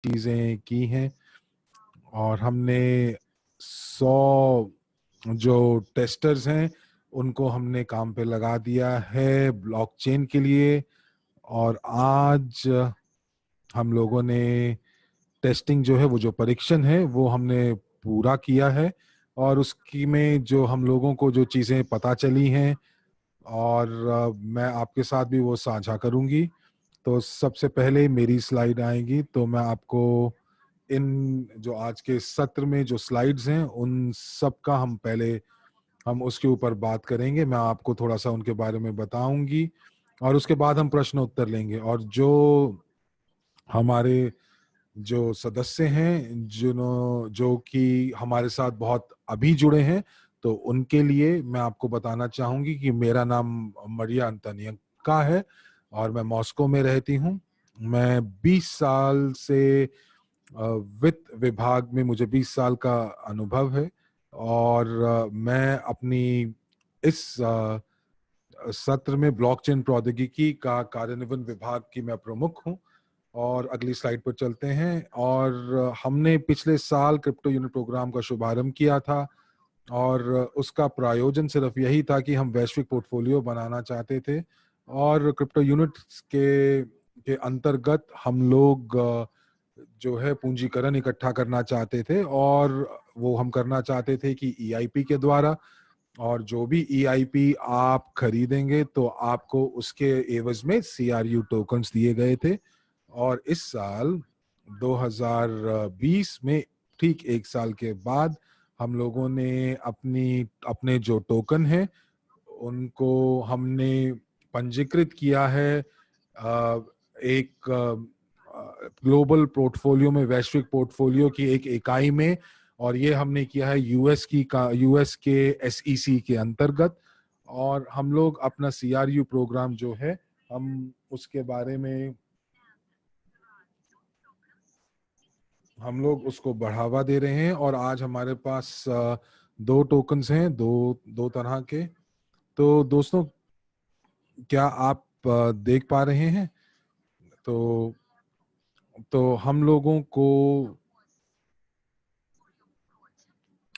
चीज़ें की हैं और हमने 100 जो टेस्टर्स हैं उनको हमने काम पे लगा दिया है ब्लॉकचेन के लिए। और आज हम लोगों ने टेस्टिंग जो है, वो जो परीक्षण है वो हमने पूरा किया है। और उसकी में जो हम लोगों को जो चीज़ें पता चली हैं और मैं आपके साथ भी वो साझा करूंगी। तो सबसे पहले मेरी स्लाइड आएगी, तो मैं आपको इन जो आज के सत्र में जो स्लाइड्स हैं उन सब का हम उसके ऊपर बात करेंगे। मैं आपको थोड़ा सा उनके बारे में बताऊंगी और उसके बाद हम प्रश्न उत्तर लेंगे। और जो हमारे जो सदस्य हैं जो कि हमारे साथ बहुत अभी जुड़े हैं, तो उनके लिए मैं आपको बताना चाहूंगी कि मेरा नाम मरिया अंतोनियका है और मैं मॉस्को में रहती हूँ। मैं 20 साल से वित्त विभाग में, मुझे 20 साल का अनुभव है और मैं अपनी इस सत्र में ब्लॉकचेन प्रौद्योगिकी का कार्यान्वयन विभाग की मैं प्रमुख हूँ। और अगली स्लाइड पर चलते हैं। और हमने पिछले साल क्रिप्टो यूनिट प्रोग्राम का शुभारंभ किया था और उसका प्रायोजन सिर्फ यही था कि हम वैश्विक पोर्टफोलियो बनाना चाहते थे और क्रिप्टो यूनिट्स के अंतर्गत हम लोग जो है पूंजीकरण इकट्ठा करना चाहते थे और वो हम करना चाहते थे कि ईआईपी के द्वारा। और जो भी ईआईपी आप खरीदेंगे तो आपको उसके एवज में सीआरयू टोकन्स दिए गए थे। और इस साल 2020 में ठीक एक साल के बाद हम लोगों ने अपने जो टोकन हैं उनको हमने पंजीकृत किया है एक ग्लोबल पोर्टफोलियो में, वैश्विक पोर्टफोलियो की एक इकाई में। और ये हमने किया है यूएस के एसईसी के अंतर्गत। और हम लोग अपना सीआरयू प्रोग्राम जो है हम उसके बारे में हम लोग उसको बढ़ावा दे रहे हैं। और आज हमारे पास दो टोकन्स हैं, दो तरह के। तो दोस्तों, क्या आप देख पा रहे हैं? तो हम लोगों को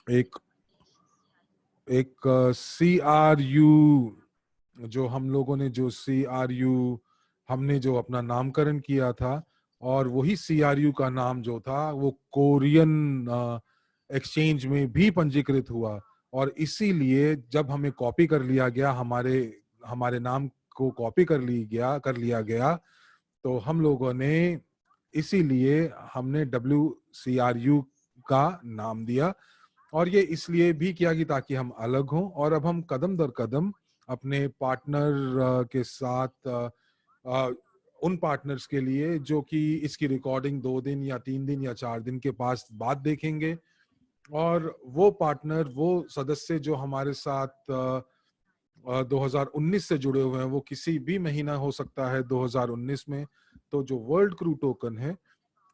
एक सीआरयू जो हम लोगों ने जो सीआरयू हमने जो अपना नामकरण किया था, और वही सीआरयू का नाम जो था वो कोरियन एक्सचेंज में भी पंजीकृत हुआ। और इसीलिए जब हमें कॉपी कर लिया गया, हमारे हमारे नाम को कॉपी कर लिया गया, तो हम लोगों ने इसीलिए हमने WCRU का नाम दिया। और ये इसलिए भी किया कि ताकि हम अलग हों। और अब हम कदम दर कदम अपने पार्टनर के साथ उन पार्टनर्स के लिए जो कि इसकी रिकॉर्डिंग 2 दिन या 3 दिन या 4 दिन के पास बाद देखेंगे। और वो पार्टनर, वो सदस्य जो हमारे साथ 2019 से जुड़े हुए हैं, वो किसी भी महीना हो सकता है 2019 में। तो जो वर्ल्ड क्रू टोकन है,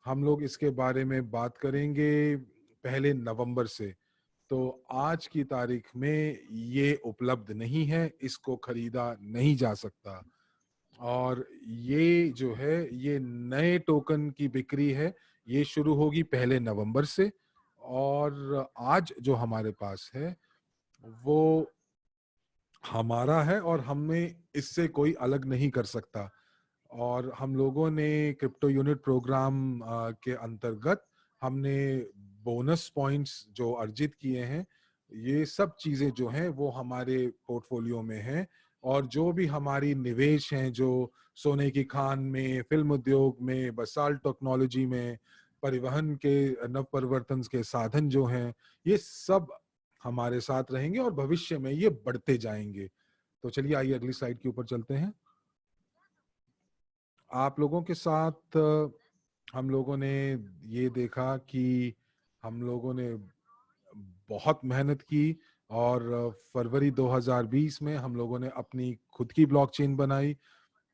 हम लोग इसके बारे में बात करेंगे 1 नवंबर से। तो आज की तारीख में ये उपलब्ध नहीं है, इसको खरीदा नहीं जा सकता। और ये जो है, ये नए टोकन की बिक्री है, ये शुरू होगी 1 नवंबर से। और आज जो हमारे पास है वो हमारा है और हमें इससे कोई अलग नहीं कर सकता। और हम लोगों ने क्रिप्टो यूनिट प्रोग्राम के अंतर्गत हमने बोनस पॉइंट्स जो अर्जित किए हैं, ये सब चीजें जो हैं वो हमारे पोर्टफोलियो में हैं। और जो भी हमारी निवेश हैं, जो सोने की खान में, फिल्म उद्योग में, बसाल्ट टेक्नोलॉजी में, परिवहन के नव परिवर्तन के साधन जो हैं, ये सब हमारे साथ रहेंगे और भविष्य में ये बढ़ते जाएंगे। तो चलिए, आइए अगली स्लाइड के ऊपर चलते हैं। आप लोगों के साथ हम लोगों ने ये देखा कि हम लोगों ने बहुत मेहनत की और फरवरी 2020 में हम लोगों ने अपनी खुद की ब्लॉकचेन बनाई।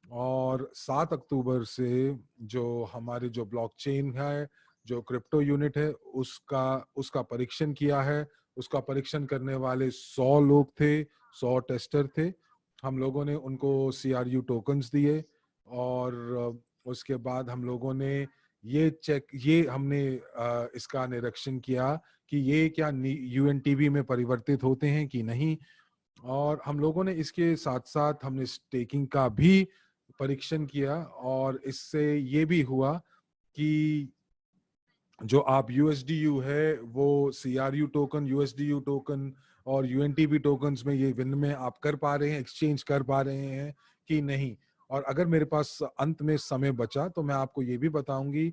और 7 अक्टूबर से जो हमारी जो ब्लॉकचेन है, जो क्रिप्टो यूनिट है, उसका परीक्षण किया है। उसका परीक्षण करने वाले 100 लोग थे, 100 टेस्टर थे। हम लोगों ने उनको सीआरयू टोकन्स दिए और उसके बाद हम लोगों ने ये हमने इसका निरीक्षण किया कि ये क्या यूएनटीबी में परिवर्तित होते हैं कि नहीं। और हम लोगों ने इसके साथ साथ हमने स्टेकिंग का भी परीक्षण किया, और इससे ये भी हुआ कि जो आप यूएसडीयू है वो सीआरयू टोकन, यूएसडीयू टोकन और यूएनटीबी टोकन्स में ये विनिमय आप कर पा रहे हैं, एक्सचेंज कर पा रहे हैं कि नहीं। और अगर मेरे पास अंत में समय बचा तो मैं आपको ये भी बताऊंगी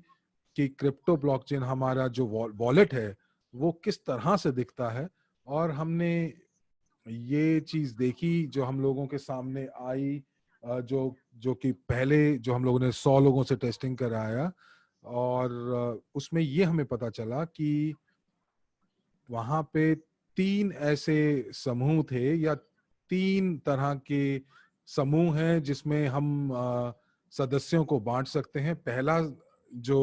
कि क्रिप्टो ब्लॉकचेन हमारा जो वॉलेट है वो किस तरह से दिखता है। और हमने ये चीज देखी जो हम लोगों के सामने आई, जो जो कि पहले जो हम लोगों ने 100 लोगों से टेस्टिंग कराया, और उसमें ये हमें पता चला कि वहां पे 3 ऐसे समूह थे, या 3 तरह के समूह हैं जिसमें हम सदस्यों को बांट सकते हैं। पहला जो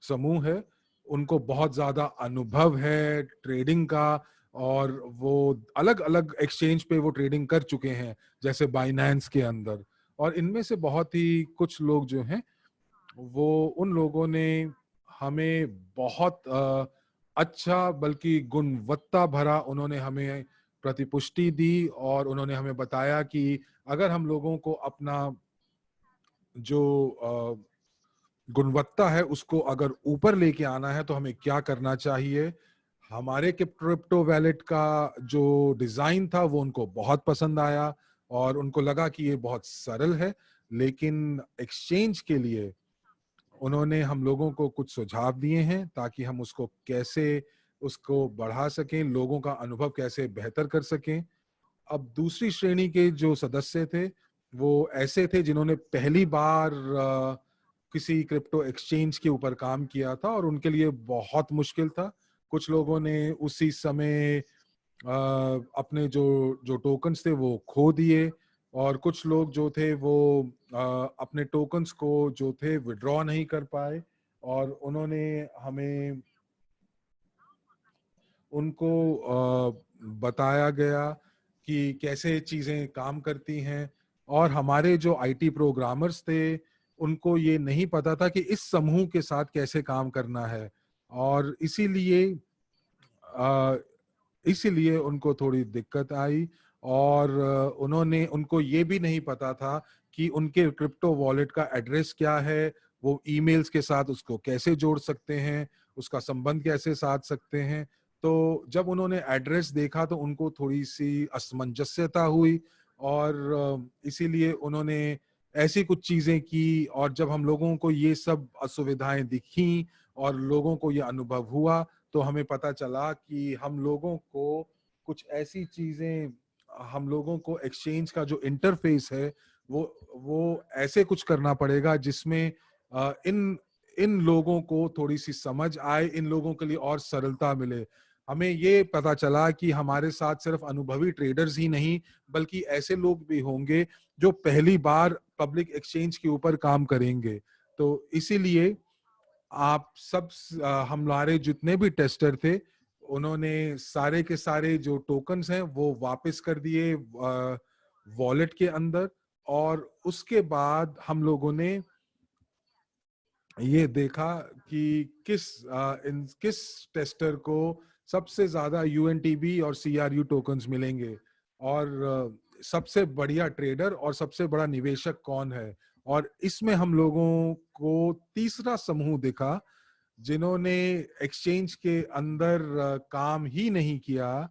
समूह है उनको बहुत ज्यादा अनुभव है ट्रेडिंग का, और वो अलग अलग एक्सचेंज पे वो ट्रेडिंग कर चुके हैं, जैसे बाइनेंस के अंदर। और इनमें से बहुत ही कुछ लोग जो हैं वो उन लोगों ने हमें बहुत अच्छा, बल्कि गुणवत्ता भरा उन्होंने हमें प्रतिपुष्टि दी, और उन्होंने हमें बताया कि अगर हम लोगों को अपना जो गुणवत्ता है उसको अगर ऊपर लेके आना है तो हमें क्या करना चाहिए। हमारे क्रिप्टो वैलेट का जो डिजाइन था वो उनको बहुत पसंद आया, और उनको लगा कि ये बहुत सरल है। लेकिन एक्सचेंज के लिए उन्होंने हम लोगों को कुछ सुझाव दिए हैं ताकि हम उसको कैसे उसको बढ़ा सकें, लोगों का अनुभव कैसे बेहतर कर सकें। अब दूसरी श्रेणी के जो सदस्य थे वो ऐसे थे जिन्होंने पहली बार किसी क्रिप्टो एक्सचेंज के ऊपर काम किया था, और उनके लिए बहुत मुश्किल था। कुछ लोगों ने उसी समय अपने जो जो टोकन्स थे वो खो दिए, और कुछ लोग जो थे वो अपने टोकन्स को जो थे विड्रॉ नहीं कर पाए। और उन्होंने हमें उनको बताया गया कि कैसे चीजें काम करती हैं। और हमारे जो आईटी प्रोग्रामर्स थे उनको ये नहीं पता था कि इस समूह के साथ कैसे काम करना है, और इसीलिए उनको थोड़ी दिक्कत आई। और उनको ये भी नहीं पता था कि उनके क्रिप्टो वॉलेट का एड्रेस क्या है, वो ईमेल्स के साथ उसको कैसे जोड़ सकते हैं, उसका संबंध कैसे साध सकते हैं। तो जब उन्होंने एड्रेस देखा तो उनको थोड़ी सी असमंजसता हुई, और इसीलिए उन्होंने ऐसी कुछ चीजें की। और जब हम लोगों को ये सब असुविधाएं दिखी और लोगों को ये अनुभव हुआ तो हमें पता चला कि हम लोगों को कुछ ऐसी चीजें, हम लोगों को एक्सचेंज का जो इंटरफेस है वो ऐसे कुछ करना पड़ेगा जिसमें इन इन लोगों को थोड़ी सी समझ आए, इन लोगों के लिए और सरलता मिले। हमें ये पता चला कि हमारे साथ सिर्फ अनुभवी ट्रेडर्स ही नहीं बल्कि ऐसे लोग भी होंगे जो पहली बार पब्लिक एक्सचेंज के ऊपर काम करेंगे। तो इसीलिए आप सब हमारे जितने भी टेस्टर थे उन्होंने सारे के सारे जो टोकन्स हैं वो वापस कर दिए वॉलेट के अंदर। और उसके बाद हम लोगों ने ये देखा कि किस टेस्टर को सबसे ज्यादा यूएनटीबी और सीआरयू टोकन्स मिलेंगे, और सबसे बढ़िया ट्रेडर और सबसे बड़ा निवेशक कौन है। और इसमें हम लोगों को तीसरा समूह दिखा जिन्होंने एक्सचेंज के अंदर काम ही नहीं किया,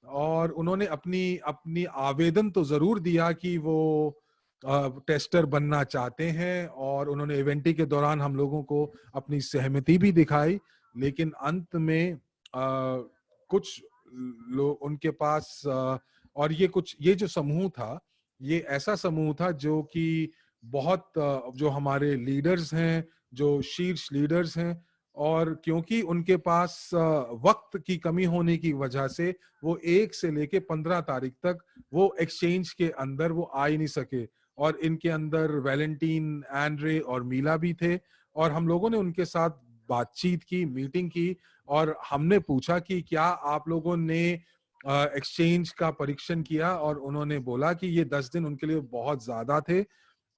और उन्होंने अपनी अपनी आवेदन तो जरूर दिया कि वो टेस्टर बनना चाहते हैं, और उन्होंने इवेंटी के दौरान हम लोगों को अपनी सहमति भी दिखाई। लेकिन अंत में कुछ लोग उनके पास और ये जो समूह था ये ऐसा समूह था जो कि बहुत जो हमारे लीडर्स हैं, जो शीर्ष लीडर्स हैं, और क्योंकि उनके पास वक्त की कमी होने की वजह से वो 1 से लेके 15 तारीख तक वो एक्सचेंज के अंदर वो आ ही नहीं सके। और इनके अंदर वैलेंटीन, एंड्रे और मीला भी थे, और हम लोगों ने उनके साथ बातचीत की, मीटिंग की, और हमने पूछा कि क्या आप लोगों ने एक्सचेंज का परीक्षण किया, और उन्होंने बोला कि ये 10 दिन उनके लिए बहुत ज्यादा थे,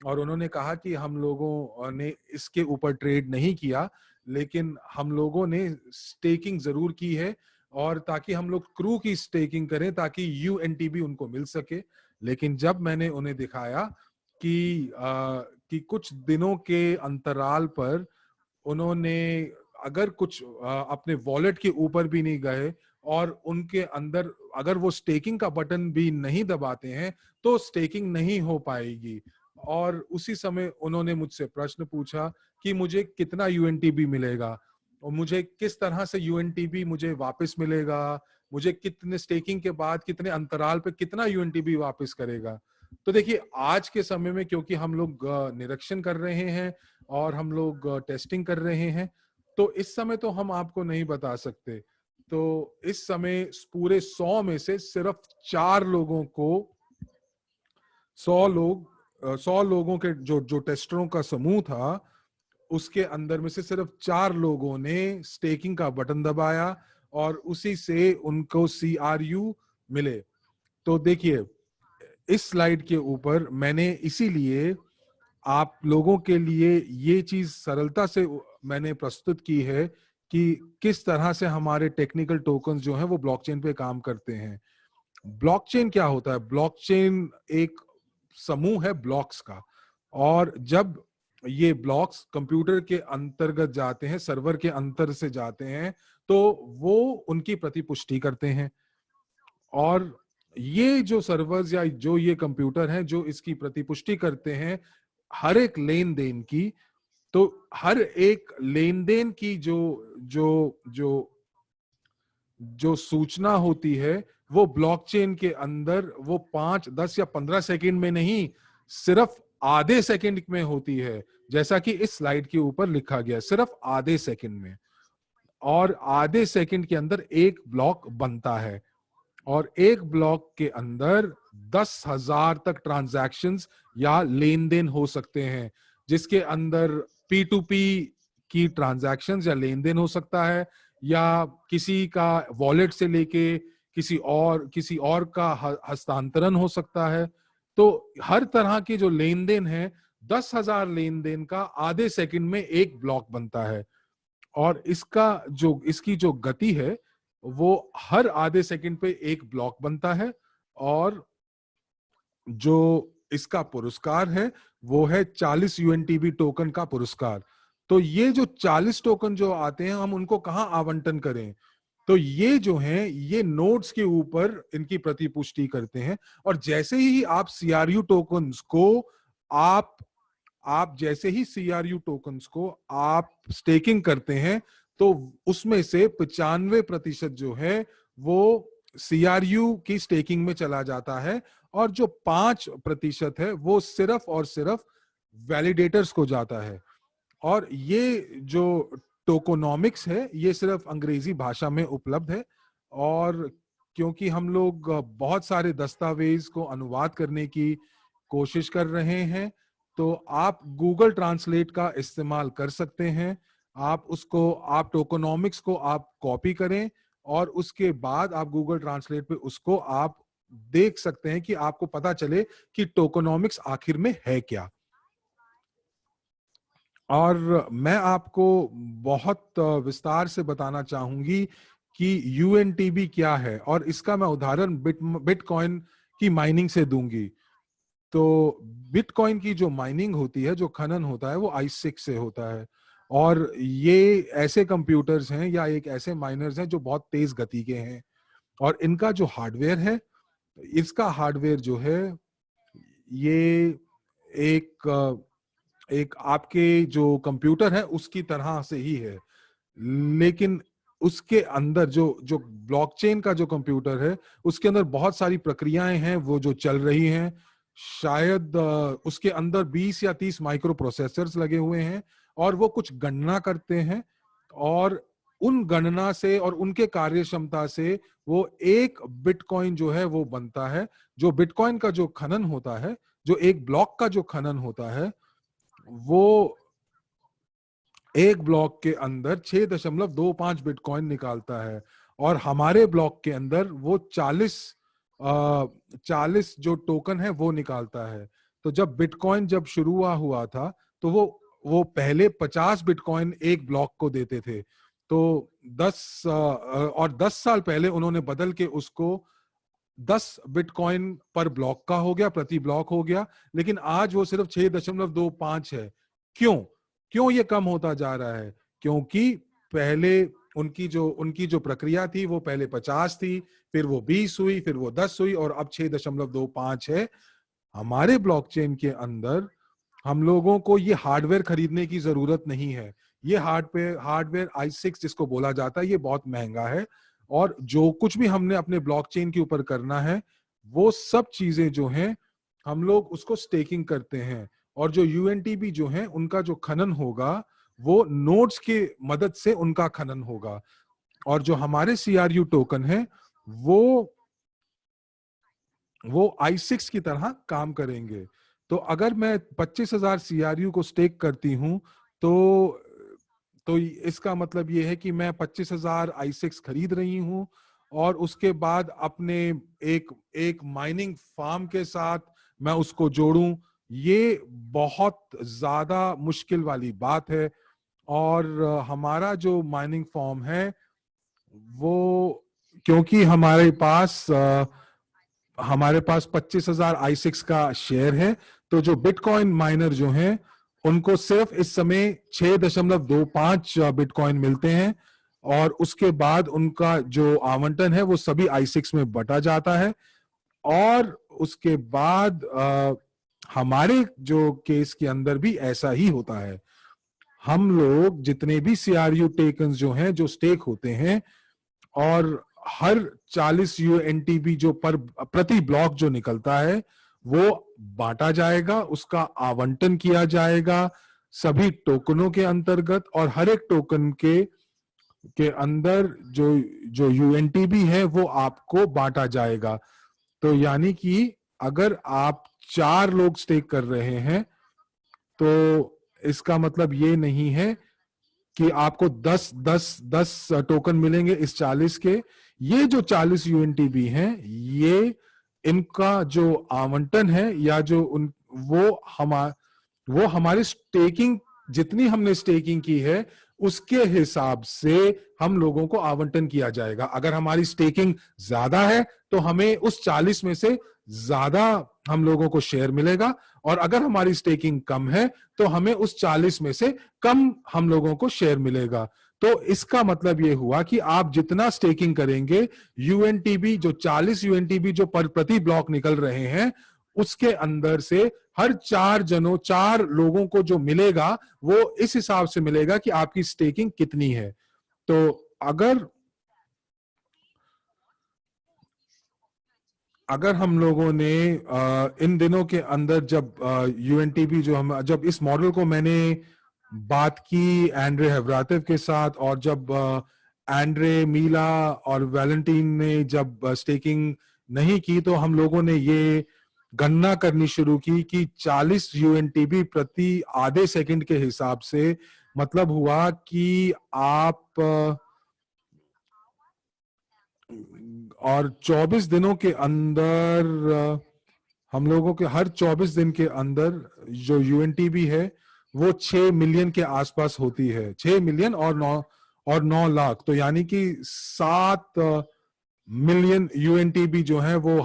और उन्होंने कहा कि हम लोगों ने इसके ऊपर ट्रेड नहीं किया, लेकिन हम लोगों ने स्टेकिंग जरूर की है, और ताकि हम लोग क्रू की स्टेकिंग करें ताकि यूएनटीबी उनको मिल सके। लेकिन जब मैंने उन्हें दिखाया कि कुछ दिनों के अंतराल पर उन्होंने अगर कुछ अपने वॉलेट के ऊपर भी नहीं गए और उनके अंदर अगर वो स्टेकिंग का बटन भी नहीं दबाते हैं तो स्टेकिंग नहीं हो पाएगी। और उसी समय उन्होंने मुझसे प्रश्न पूछा कि मुझे कितना यूएनटीबी मिलेगा और मुझे किस तरह से यूएनटीबी मुझे वापस मिलेगा, मुझे कितने स्टेकिंग के बाद कितने अंतराल पे कितना यूएनटीबी वापस करेगा। तो देखिए आज के समय में क्योंकि हम लोग निरीक्षण कर रहे हैं और हम लोग टेस्टिंग कर रहे हैं, तो इस समय तो हम आपको नहीं बता सकते। तो इस समय पूरे 100 में से सिर्फ 4 लोगों को 100 लोगों के जो जो टेस्टरों का समूह था उसके अंदर में से सिर्फ 4 लोगों ने स्टेकिंग का बटन दबाया और उसी से उनको CRU मिले। तो देखिए इस स्लाइड के ऊपर मैंने इसीलिए आप लोगों के लिए ये चीज सरलता से मैंने प्रस्तुत की है कि किस तरह से हमारे टेक्निकल टोकन्स जो हैं वो ब्लॉकचेन पे काम करते हैं। ब्लॉकचेन क्या होता है? ब्लॉकचेन एक समूह है ब्लॉक्स का, और जब ये ब्लॉक्स कंप्यूटर के अंतर्गत जाते हैं, सर्वर के अंतर से जाते हैं, तो वो उनकी प्रतिपुष्टि करते हैं। और ये जो सर्वर्स या जो ये कंप्यूटर हैं जो इसकी प्रतिपुष्टि करते हैं हर एक लेन देन की, तो हर एक लेन देन की जो जो जो जो सूचना होती है वो ब्लॉकचेन के अंदर वो 5, 10 या 15 सेकंड में नहीं, सिर्फ आधे सेकंड में होती है, जैसा कि इस स्लाइड के ऊपर लिखा गया, सिर्फ आधे सेकंड में। और आधे सेकंड के अंदर एक ब्लॉक बनता है, और एक ब्लॉक के अंदर 10,000 तक ट्रांजैक्शंस या लेन देन हो सकते हैं, जिसके अंदर P2P की ट्रांजैक्शंस या लेन देन हो सकता है, या किसी का वॉलेट से लेके किसी और का हस्तांतरण हो सकता है। तो हर तरह की जो लेन देन है, 10,000 लेन देन का आधे सेकंड में एक ब्लॉक बनता है। और इसकी जो गति है वो हर आधे सेकंड पे एक ब्लॉक बनता है। और जो इसका पुरस्कार है वो है 40 यूएनटीबी टोकन का पुरस्कार। तो ये जो 40 टोकन जो आते हैं हम उनको कहाँ आवंटन करें? तो ये जो हैं ये नोड्स के ऊपर इनकी प्रतिपुष्टि करते हैं, और जैसे ही आप CRU टोकन्स को आप जैसे ही CRU टोकन्स को आप स्टेकिंग करते हैं तो उसमें से 95% जो है वो CRU की स्टेकिंग में चला जाता है, और जो 5% है वो सिर्फ और सिर्फ वैलिडेटर्स को जाता है। और ये जो टोकोनॉमिक्स है ये सिर्फ अंग्रेजी भाषा में उपलब्ध है, और क्योंकि हम लोग बहुत सारे दस्तावेज को अनुवाद करने की कोशिश कर रहे हैं, तो आप गूगल ट्रांसलेट का इस्तेमाल कर सकते हैं। आप टोकोनॉमिक्स को आप कॉपी करें और उसके बाद आप गूगल ट्रांसलेट पे उसको आप देख सकते हैं कि आपको पता चले कि टोकोनॉमिक्स आखिर में है क्या। और मैं आपको बहुत विस्तार से बताना चाहूंगी कि यूएनटीबी क्या है, और इसका मैं उदाहरण बिटकॉइन की माइनिंग से दूंगी। तो बिटकॉइन की जो माइनिंग होती है, जो खनन होता है, वो i6 से होता है। और ये ऐसे कंप्यूटर्स हैं या एक ऐसे माइनर्स हैं जो बहुत तेज गति के हैं, और इनका जो हार्डवेयर है, इसका हार्डवेयर जो है ये एक एक आपके जो कंप्यूटर है उसकी तरह से ही है, लेकिन उसके अंदर जो जो ब्लॉकचेन का जो कंप्यूटर है उसके अंदर बहुत सारी प्रक्रियाएं हैं वो जो चल रही हैं। शायद उसके अंदर 20 या 30 माइक्रो प्रोसेसर्स लगे हुए हैं, और वो कुछ गणना करते हैं, और उन गणना से और उनके कार्य क्षमता से वो एक बिटकॉइन जो है वो बनता है। जो बिटकॉइन का जो खनन होता है, जो एक ब्लॉक का जो खनन होता है, वो एक ब्लॉक के अंदर 6.25 बिटकॉइन निकालता है, और हमारे ब्लॉक के अंदर वो 40 जो टोकन है वो निकालता है। तो जब बिटकॉइन जब शुरू हुआ था तो वो पहले 50 बिटकॉइन एक ब्लॉक को देते थे। तो 10 साल पहले उन्होंने बदल के उसको 10 बिटकॉइन पर ब्लॉक का हो गया, प्रति ब्लॉक हो गया। लेकिन आज वो सिर्फ 6.25 है। क्यों क्यों ये कम होता जा रहा है? क्योंकि पहले उनकी जो प्रक्रिया थी वो पहले 50 थी, फिर वो 20 हुई, फिर वो 10 हुई और अब 6.25 है। हमारे ब्लॉकचेन के अंदर हम लोगों को ये हार्डवेयर खरीदने की जरूरत नहीं है। ये हार्डवेयर i6 जिसको बोला जाता है, ये बहुत महंगा है। और जो कुछ भी हमने अपने ब्लॉकचेन के ऊपर करना है, वो सब चीजें जो हैं हम लोग उसको स्टेकिंग करते हैं। और जो यूएनटीबी जो है उनका जो खनन होगा वो नोड्स के मदद से उनका खनन होगा। और जो हमारे सीआरयू टोकन है वो i6 की तरह काम करेंगे। तो अगर मैं 25,000 सीआरयू को स्टेक करती हूं तो इसका मतलब ये है कि मैं 25,000 i6 खरीद रही हूं और उसके बाद अपने एक माइनिंग फार्म के साथ मैं उसको जोड़ूं। ये बहुत ज्यादा मुश्किल वाली बात है। और हमारा जो माइनिंग फॉर्म है वो, क्योंकि हमारे पास 25,000 i6 का शेयर है, तो जो बिटकॉइन माइनर जो हैं उनको सिर्फ इस समय 6.25 बिटकॉइन मिलते हैं। और उसके बाद उनका जो आवंटन है वो सभी i6 में बटा जाता है। और उसके बाद हमारे जो केस के अंदर भी ऐसा ही होता है। हम लोग जितने भी सीआरयू टेकन्स जो हैं जो स्टेक होते हैं, और हर 40 यूएनटीबी जो प्रति ब्लॉक जो निकलता है वो बांटा जाएगा, उसका आवंटन किया जाएगा सभी टोकनों के अंतर्गत। और हर एक टोकन के अंदर जो जो यूएनटीबी है वो आपको बांटा जाएगा। तो यानी कि अगर आप 4 लोग स्टेक कर रहे हैं तो इसका मतलब ये नहीं है कि आपको 10 टोकन मिलेंगे इस 40 के। ये जो 40 यूएनटीबी हैं, ये इनका जो आवंटन है या जो उन वो हमारी स्टेकिंग, जितनी हमने स्टेकिंग की है उसके हिसाब से हम लोगों को आवंटन किया जाएगा। अगर हमारी स्टेकिंग ज्यादा है तो हमें उस 40 में से ज्यादा हम लोगों को शेयर मिलेगा, और अगर हमारी स्टेकिंग कम है तो हमें उस 40 में से कम हम लोगों को शेयर मिलेगा। तो इसका मतलब यह हुआ कि आप जितना स्टेकिंग करेंगे, यूएनटीबी जो 40 यूएनटीबी जो प्रति ब्लॉक निकल रहे हैं उसके अंदर से हर 4 लोगों को जो मिलेगा वो इस हिसाब से मिलेगा कि आपकी स्टेकिंग कितनी है। तो अगर हम लोगों ने इन दिनों के अंदर जब यूएनटीबी जब इस मॉडल को मैंने बात की एंड्रे हेवरातिव के साथ, और जब एंड्रे, मीला और वैलेंटीन ने जब स्टेकिंग नहीं की, तो हम लोगों ने ये गणना करनी शुरू की कि 40 यूएनटीबी प्रति आधे सेकंड के हिसाब से मतलब हुआ कि आप और 24 दिनों के अंदर हम लोगों के हर 24 दिन के अंदर जो यूएनटीबी है वो 6 मिलियन के आसपास होती है। 6 मिलियन और 9 लाख, तो यानी कि 7 मिलियन यूएनटीबी जो है वो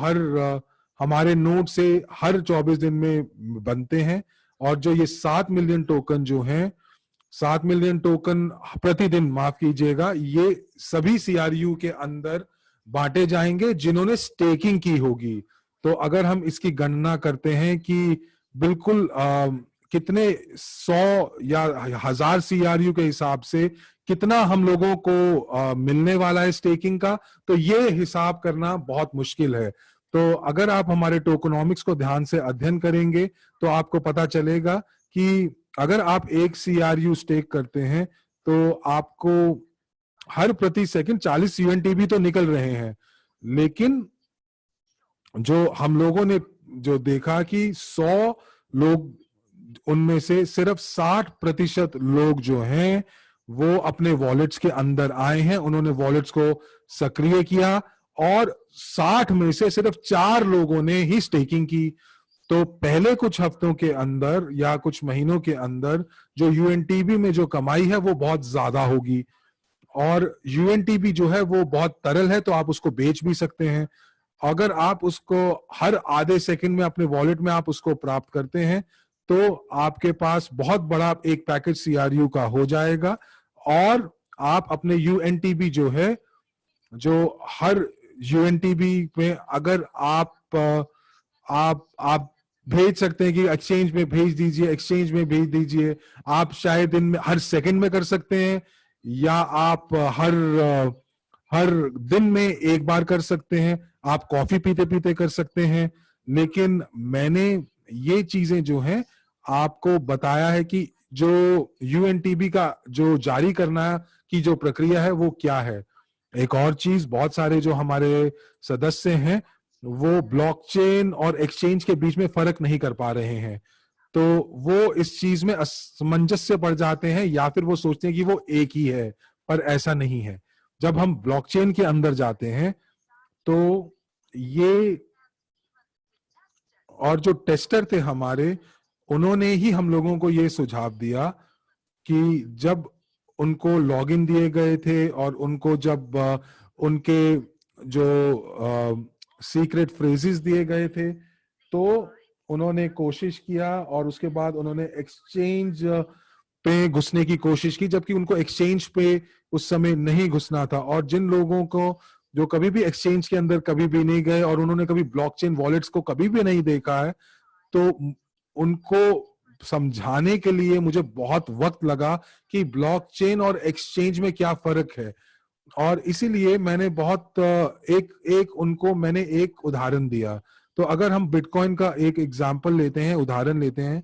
हमारे नोड से हर 24 दिन में बनते हैं। और जो ये 7 मिलियन टोकन जो हैं, 7 मिलियन टोकन प्रतिदिन, माफ कीजिएगा, ये सभी सीआरयू के अंदर बांटे जाएंगे जिन्होंने स्टेकिंग की होगी। तो अगर हम इसकी गणना करते हैं कि बिल्कुल कितने 100 या 1000 सीआरयू के हिसाब से कितना हम लोगों को मिलने वाला है स्टेकिंग का, तो ये हिसाब करना बहुत मुश्किल है। तो अगर आप हमारे टोकनॉमिक्स को ध्यान से अध्ययन करेंगे तो आपको पता चलेगा कि अगर आप एक सीआरयू स्टेक करते हैं तो आपको हर प्रति सेकंड 40 यूएनटीबी तो निकल रहे हैं। लेकिन जो हम लोगों ने जो देखा कि 100 लोग, उनमें से सिर्फ 60% लोग जो हैं वो अपने वॉलेट्स के अंदर आए हैं, उन्होंने वॉलेट्स को सक्रिय किया, और 60 में से सिर्फ 4 लोगों ने ही स्टेकिंग की। तो पहले कुछ हफ्तों के अंदर या कुछ महीनों के अंदर जो यूएनटीबी में जो कमाई है वो बहुत ज्यादा होगी, और यूएनटीबी जो है वो बहुत तरल है, तो आप उसको बेच भी सकते हैं। अगर आप उसको हर आधे सेकंड में अपने वॉलेट में आप उसको प्राप्त करते हैं, तो आपके पास बहुत बड़ा एक पैकेज सीआरयू का हो जाएगा, और आप अपने यूएनटीबी जो है, जो हर यूएनटीबी में अगर आप भेज सकते हैं कि एक्सचेंज में भेज दीजिए, एक्सचेंज में भेज दीजिए। आप शायद दिन में हर सेकंड में कर सकते हैं, या आप हर दिन में एक बार कर सकते हैं, आप कॉफी पीते पीते कर सकते हैं। लेकिन मैंने ये चीजें जो हैं आपको बताया है कि जो यूएनटीबी का जो जारी करना की जो प्रक्रिया है वो क्या है। एक और चीज, बहुत सारे जो हमारे सदस्य हैं वो ब्लॉकचेन और एक्सचेंज के बीच में फर्क नहीं कर पा रहे हैं, तो वो इस चीज में असमंजस से पड़ जाते हैं, या फिर वो सोचते हैं कि वो एक ही है, पर ऐसा नहीं है। जब हम ब्लॉकचेन के अंदर जाते हैं तो ये, और जो टेस्टर थे हमारे, उन्होंने ही हम लोगों को ये सुझाव दिया कि जब उनको लॉगिन दिए गए थे और उनको जब उनके जो सीक्रेट फ्रेजेस दिए गए थे, तो उन्होंने कोशिश किया और उसके बाद उन्होंने एक्सचेंज पे घुसने की कोशिश की, जबकि उनको एक्सचेंज पे उस समय नहीं घुसना था। और जिन लोगों को जो कभी भी एक्सचेंज के अंदर कभी भी नहीं गए और उन्होंने कभी ब्लॉकचेन वॉलेट्स को कभी भी नहीं देखा है, तो उनको समझाने के लिए मुझे बहुत वक्त लगा कि ब्लॉकचेन और एक्सचेंज में क्या फर्क है। और इसीलिए मैंने बहुत उनको मैंने एक उदाहरण दिया। तो अगर हम बिटकॉइन का एक एग्जांपल लेते हैं, उदाहरण लेते हैं,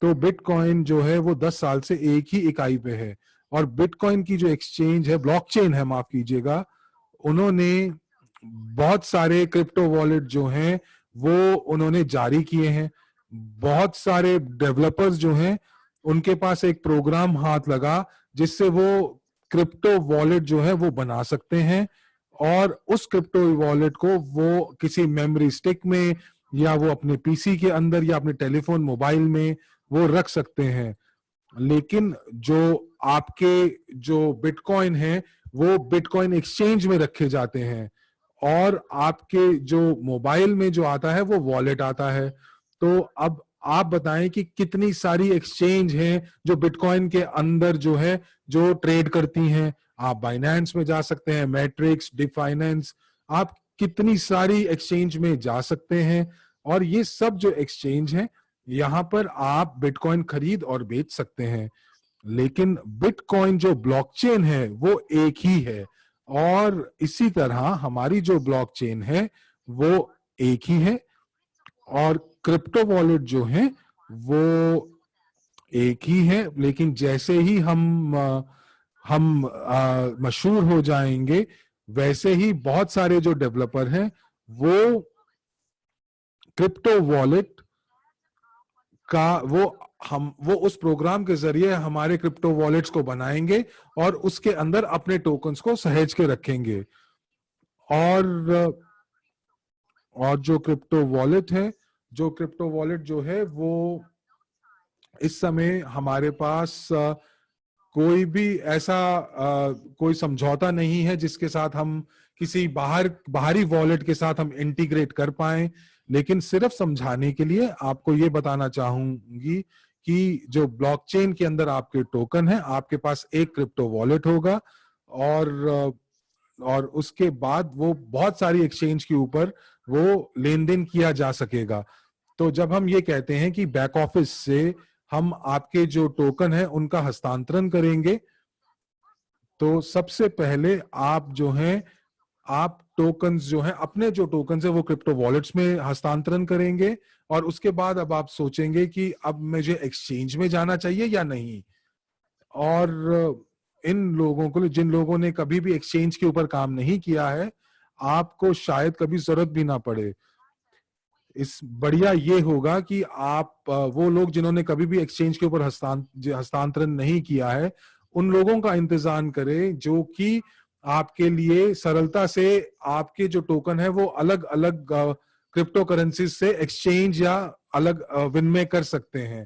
तो बिटकॉइन जो है वो 10 साल से एक ही इकाई पे है, और बिटकॉइन की जो एक्सचेंज है, ब्लॉकचेन है माफ कीजिएगा, उन्होंने बहुत सारे क्रिप्टो वॉलेट जो हैं वो उन्होंने जारी किए हैं। बहुत सारे डेवलपर्स जो हैं उनके पास एक प्रोग्राम हाथ लगा जिससे वो क्रिप्टो वॉलेट जो है वो बना सकते हैं, और उस क्रिप्टो वॉलेट को वो किसी मेमोरी स्टिक में, या वो अपने पीसी के अंदर, या अपने टेलीफोन मोबाइल में वो रख सकते हैं। लेकिन जो आपके जो बिटकॉइन है वो बिटकॉइन एक्सचेंज में रखे जाते हैं, और आपके जो मोबाइल में जो आता है वो वॉलेट आता है। तो अब आप बताएं कि कितनी सारी एक्सचेंज हैं जो बिटकॉइन के अंदर जो है जो ट्रेड करती हैं। आप बाइनेंस में जा सकते हैं, मैट्रिक्स, डिफाइनेंस, आप कितनी सारी एक्सचेंज में जा सकते हैं, और ये सब जो एक्सचेंज है यहाँ पर आप बिटकॉइन खरीद और बेच सकते हैं। लेकिन बिटकॉइन जो ब्लॉकचेन है वो एक ही है, और इसी तरह हमारी जो ब्लॉकचेन है वो एक ही है, और क्रिप्टो वॉलेट जो है वो एक ही है। लेकिन जैसे ही हम मशहूर हो जाएंगे, वैसे ही बहुत सारे जो डेवलपर हैं वो क्रिप्टो वॉलेट का वो उस प्रोग्राम के जरिए हमारे क्रिप्टो वॉलेट्स को बनाएंगे और उसके अंदर अपने टोकन्स को सहेज के रखेंगे। और जो क्रिप्टो वॉलेट है, जो है वो इस समय हमारे पास कोई भी ऐसा कोई समझौता नहीं है जिसके साथ हम किसी बाहरी वॉलेट के साथ हम इंटीग्रेट कर पाए। लेकिन सिर्फ समझाने के लिए आपको ये बताना चाहूंगी कि जो ब्लॉकचेन के अंदर आपके टोकन है, आपके पास एक क्रिप्टो वॉलेट होगा, और उसके बाद वो बहुत सारी एक्सचेंज के ऊपर वो लेन देन किया जा सकेगा। तो जब हम ये कहते हैं कि बैक ऑफिस से हम आपके जो टोकन है उनका हस्तांतरण करेंगे, तो सबसे पहले आप जो हैं आप टोकन्स जो हैं अपने जो टोकन्स है वो क्रिप्टो वॉलेट्स में हस्तांतरण करेंगे, और उसके बाद अब आप सोचेंगे कि अब मुझे एक्सचेंज में जाना चाहिए या नहीं। और इन लोगों को, जिन लोगों ने कभी भी एक्सचेंज के ऊपर काम नहीं किया है, आपको शायद कभी जरूरत भी ना पड़े। इस बढ़िया ये होगा कि आप वो लोग जिन्होंने कभी भी एक्सचेंज के ऊपर हस्तांतरण नहीं किया है, उन लोगों का इंतजाम करें जो कि आपके लिए सरलता से आपके जो टोकन है वो अलग अलग क्रिप्टो करेंसी से एक्सचेंज या अलग विनिमय कर सकते हैं।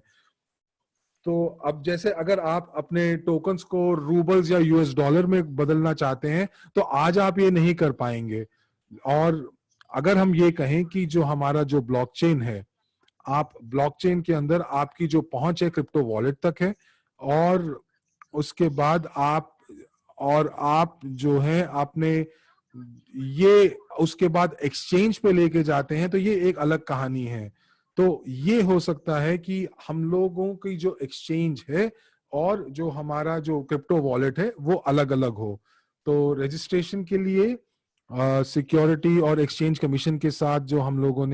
तो अब जैसे अगर आप अपने टोकन्स को रूबल्स या यूएस डॉलर में बदलना चाहते हैं तो आज आप ये नहीं कर पाएंगे। और अगर हम ये कहें कि जो हमारा जो ब्लॉकचेन है, आप ब्लॉकचेन के अंदर आपकी जो पहुंच है क्रिप्टो वॉलेट तक है, और उसके बाद आप जो है आपने ये उसके बाद एक्सचेंज पे लेके जाते हैं, तो ये एक अलग कहानी है। तो ये हो सकता है कि हम लोगों की जो एक्सचेंज है और जो हमारा जो क्रिप्टो वॉलेट है वो अलग अलग हो। तो रजिस्ट्रेशन के लिए सिक्योरिटी और एक्सचेंज कमीशन के साथ जो हम लोगों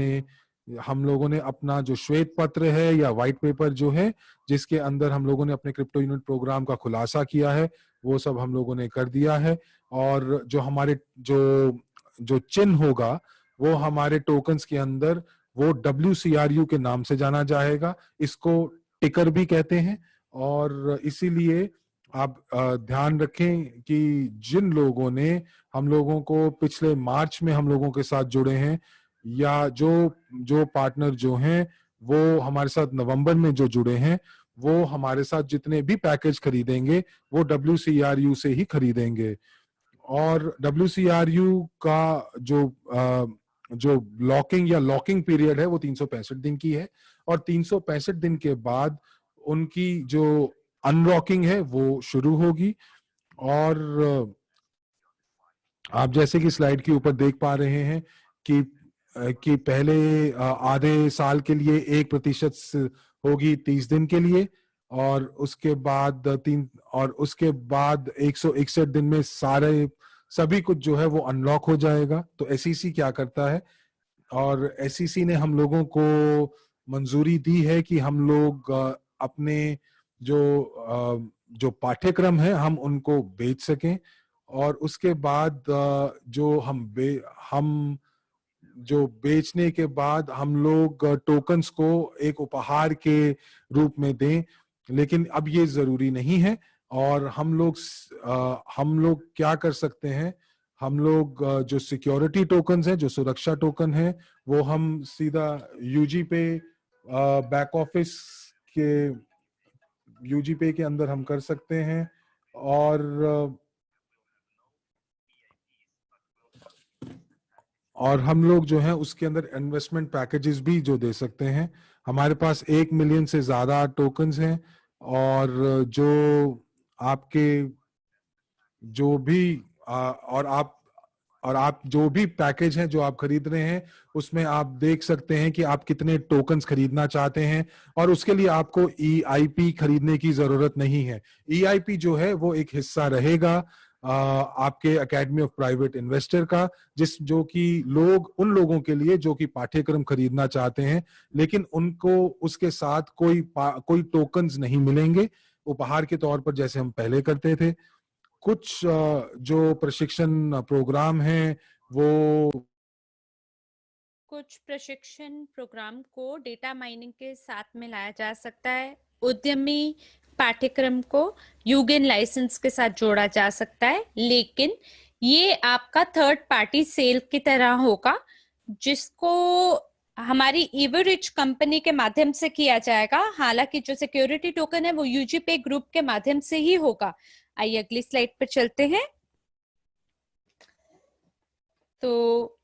ने अपना जो श्वेत पत्र है या व्हाइट पेपर जो है, जिसके अंदर हम लोगों ने अपने क्रिप्टो यूनिट प्रोग्राम का खुलासा किया है, वो सब हम लोगों ने कर दिया है। और जो हमारे जो जो चिन्ह होगा वो हमारे टोकन्स के अंदर वो WCRU के नाम से जाना जाएगा। इसको टिकर भी कहते हैं। और इसीलिए आप ध्यान रखें कि जिन लोगों ने हम लोगों को पिछले मार्च में हम लोगों के साथ जुड़े हैं, या जो जो पार्टनर जो हैं वो हमारे साथ नवंबर में जो जुड़े हैं, वो हमारे साथ जितने भी पैकेज खरीदेंगे वो WCRU से ही खरीदेंगे। और WCRU का जो लॉकिंग या लॉकिंग पीरियड है वो 365 दिन की है। और 365 दिन के बाद उनकी जो अनलॉकिंग है वो शुरू होगी। और आप जैसे कि स्लाइड के ऊपर देख पा रहे हैं कि पहले आधे साल के लिए 1% होगी 30 दिन के लिए, और उसके बाद उसके बाद 161 दिन में सभी कुछ जो है वो अनलॉक हो जाएगा। तो एसईसी क्या करता है, और एसईसी ने हम लोगों को मंजूरी दी है कि हम लोग अपने जो पाठ्यक्रम है हम उनको बेच सकें। और उसके बाद हम जो बेचने के बाद हम लोग टोकन्स को एक उपहार के रूप में दें, लेकिन अब ये जरूरी नहीं है। और हम लोग क्या कर सकते हैं, हम लोग जो सिक्योरिटी टोकन्स हैं, जो सुरक्षा टोकन है, वो हम सीधा यूजी पे बैक ऑफिस के यूजी पे के अंदर हम कर सकते हैं। और हम लोग जो है उसके अंदर इन्वेस्टमेंट पैकेजेस भी जो दे सकते हैं। हमारे पास 1 मिलियन से ज्यादा टोकन्स हैं। और जो आपके जो भी और आप जो भी पैकेज हैं जो आप खरीद रहे हैं, उसमें आप देख सकते हैं कि आप कितने टोकन्स खरीदना चाहते हैं। और उसके लिए आपको EIP खरीदने की जरूरत नहीं है। EIP जो है वो एक हिस्सा रहेगा आपके एकेडमी ऑफ प्राइवेट इन्वेस्टर का, जो कि उन लोगों के लिए जो कि पाठ्यक्रम खरीदना चाहते हैं, लेकिन उनको उसके साथ कोई टोकन्स नहीं मिलेंगे उपहार के तौर पर जैसे हम पहले करते थे। कुछ जो प्रशिक्षण प्रोग्राम हैं वो कुछ प्रशिक्षण प्रोग्राम को डेटा माइनिंग के साथ में लाया जा सकता है। उद्यमी पाठ्यक्रम को यूगेन लाइसेंस के साथ जोड़ा जा सकता है, लेकिन ये आपका थर्ड पार्टी सेल की तरह होगा, जिसको हमारी इवरिच कंपनी के माध्यम से किया जाएगा। हालांकि जो सिक्योरिटी टोकन है वो यूजीपे ग्रुप के माध्यम से ही होगा। आइए अगली स्लाइड पर चलते हैं। तो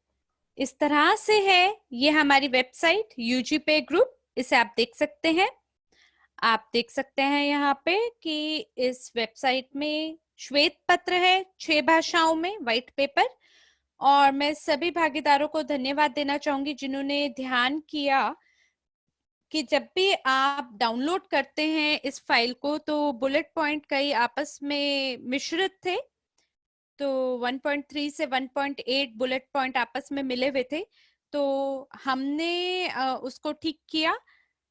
इस तरह से है ये हमारी वेबसाइट यूजीपे ग्रुप, इसे आप देख सकते हैं। आप देख सकते हैं यहाँ पे कि इस वेबसाइट में श्वेत पत्र है 6 भाषाओं में, व्हाइट पेपर। और मैं सभी भागीदारों को धन्यवाद देना चाहूंगी जिन्होंने ध्यान किया कि जब भी आप डाउनलोड करते हैं इस फाइल को तो बुलेट पॉइंट कई आपस में मिश्रित थे। तो 1.3 से 1.8 बुलेट पॉइंट आपस में मिले हुए थे, तो हमने उसको ठीक किया।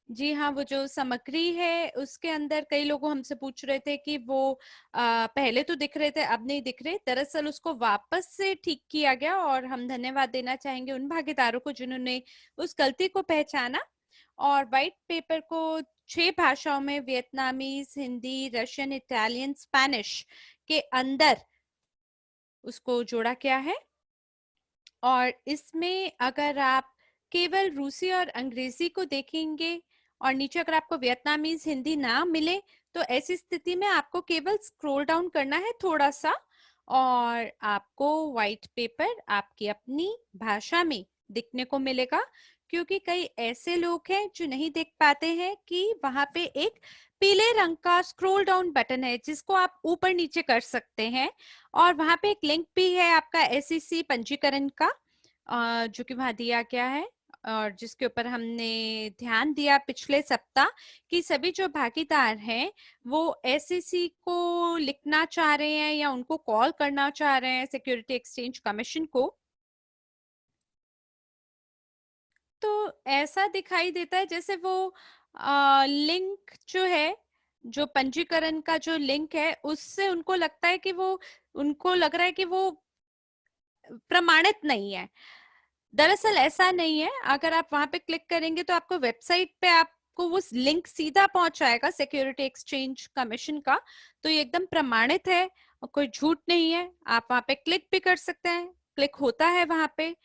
जी हाँ, वो जो सामग्री है उसके अंदर कई लोग हमसे पूछ रहे थे कि वो पहले तो दिख रहे थे अब नहीं दिख रहे। दरअसल उसको वापस से ठीक किया गया और हम धन्यवाद देना चाहेंगे उन भागीदारों को जिन्होंने उस गलती को पहचाना और व्हाइट पेपर को 6 भाषाओं में, Vietnamese, Hindi, Russian, Italian, Spanish के अंदर उसको जोड़ा गया है। और इसमें अगर आप केवल रूसी और अंग्रेजी को देखेंगे और नीचे अगर आपको वियतनामीज हिंदी ना मिले तो ऐसी स्थिति में आपको केवल स्क्रॉल डाउन करना है थोड़ा सा और आपको व्हाइट पेपर आपकी अपनी भाषा में दिखने को मिलेगा, क्योंकि कई ऐसे लोग हैं जो नहीं देख पाते हैं कि वहां पे एक पीले रंग का स्क्रॉल डाउन बटन है जिसको आप ऊपर नीचे कर सकते हैं और वहां पे एक लिंक भी है आपका एसईसी पंजीकरण का जो कि वहां दिया गया है और जिसके ऊपर हमने ध्यान दिया पिछले सप्ताह कि सभी जो भागीदार हैं वो एसईसी को लिखना चाह रहे हैं या उनको कॉल करना चाह रहे हैं सिक्योरिटी एक्सचेंज कमीशन को, तो ऐसा दिखाई देता है जैसे वो लिंक जो है, जो पंजीकरण का जो लिंक है उससे उनको लगता है कि वो, उनको लग रहा है कि वो प्रमाणित नहीं है। दरअसल ऐसा नहीं है। अगर आप वहां पे क्लिक करेंगे तो आपको वेबसाइट पे आपको वो लिंक सीधा पहुंचाएगा सिक्योरिटी एक्सचेंज कमीशन का, तो ये एकदम प्रमाणित है और कोई झूठ नहीं है। आप वहां पे क्लिक भी कर सकते हैं, क्लिक होता है वहां पे,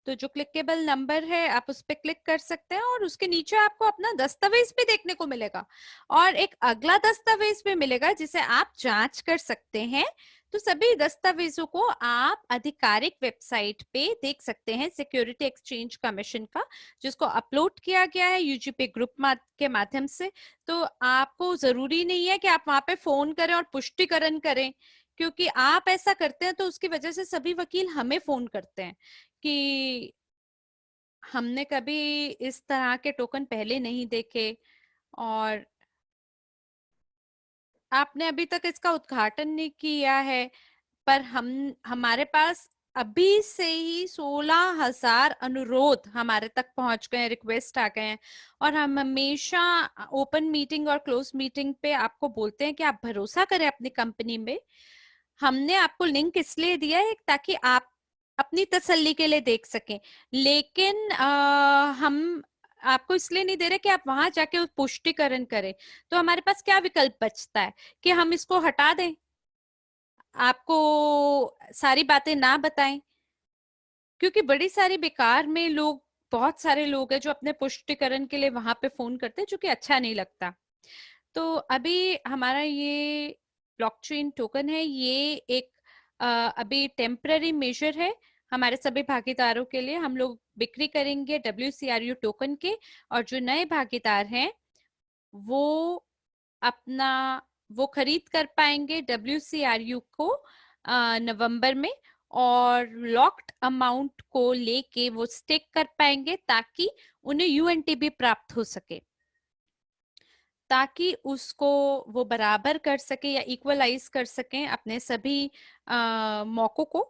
तो जो क्लिकेबल नंबर है आप उस पर क्लिक कर सकते हैं और उसके नीचे आपको अपना दस्तावेज भी देखने को मिलेगा और एक अगला दस्तावेज भी मिलेगा जिसे आप जांच कर सकते हैं। तो सभी दस्तावेजों को आप आधिकारिक वेबसाइट पे देख सकते हैं सिक्योरिटी एक्सचेंज कमीशन का, जिसको अपलोड किया गया है यूजीपी ग्रुप के माध्यम से। तो आपको जरूरी नहीं है कि आप वहां पे फोन करें और पुष्टिकरण करें, क्योंकि आप ऐसा करते हैं तो उसकी वजह से सभी वकील हमें फोन करते हैं कि हमने कभी इस तरह के टोकन पहले नहीं देखे और आपने अभी तक इसका उद्घाटन नहीं किया है। पर हमारे पास अभी से ही 16,000 अनुरोध हमारे तक पहुंच गए हैं, रिक्वेस्ट आ गए हैं और हम हमेशा ओपन मीटिंग और क्लोज मीटिंग पे आपको बोलते हैं कि आप भरोसा करें अपनी कंपनी में। हमने आपको लिंक इसलिए दिया है ताकि आप अपनी तसल्ली के लिए देख सकें, लेकिन हम आपको इसलिए नहीं दे रहे कि आप वहां जाके पुष्टिकरण करें। तो हमारे पास क्या विकल्प बचता है कि हम इसको हटा दें, आपको सारी बातें ना बताएं, क्योंकि बड़ी सारी बेकार में लोग, बहुत सारे लोग हैं जो अपने पुष्टिकरण के लिए वहां पे फोन करते हैं, जो कि अच्छा नहीं लगता। तो अभी हमारा ये ब्लॉकचेन टोकन है, ये एक अभी टेम्पररी मेजर है हमारे सभी भागीदारों के लिए। हम लोग बिक्री करेंगे WCRU टोकन के और जो नए भागीदार हैं वो अपना वो खरीद कर पाएंगे WCRU को नवंबर में और लॉक्ड अमाउंट को लेके वो स्टेक कर पाएंगे ताकि उन्हें UNTB प्राप्त हो सके, ताकि उसको वो बराबर कर सके या इक्वलाइज कर सकें अपने सभी मौकों को।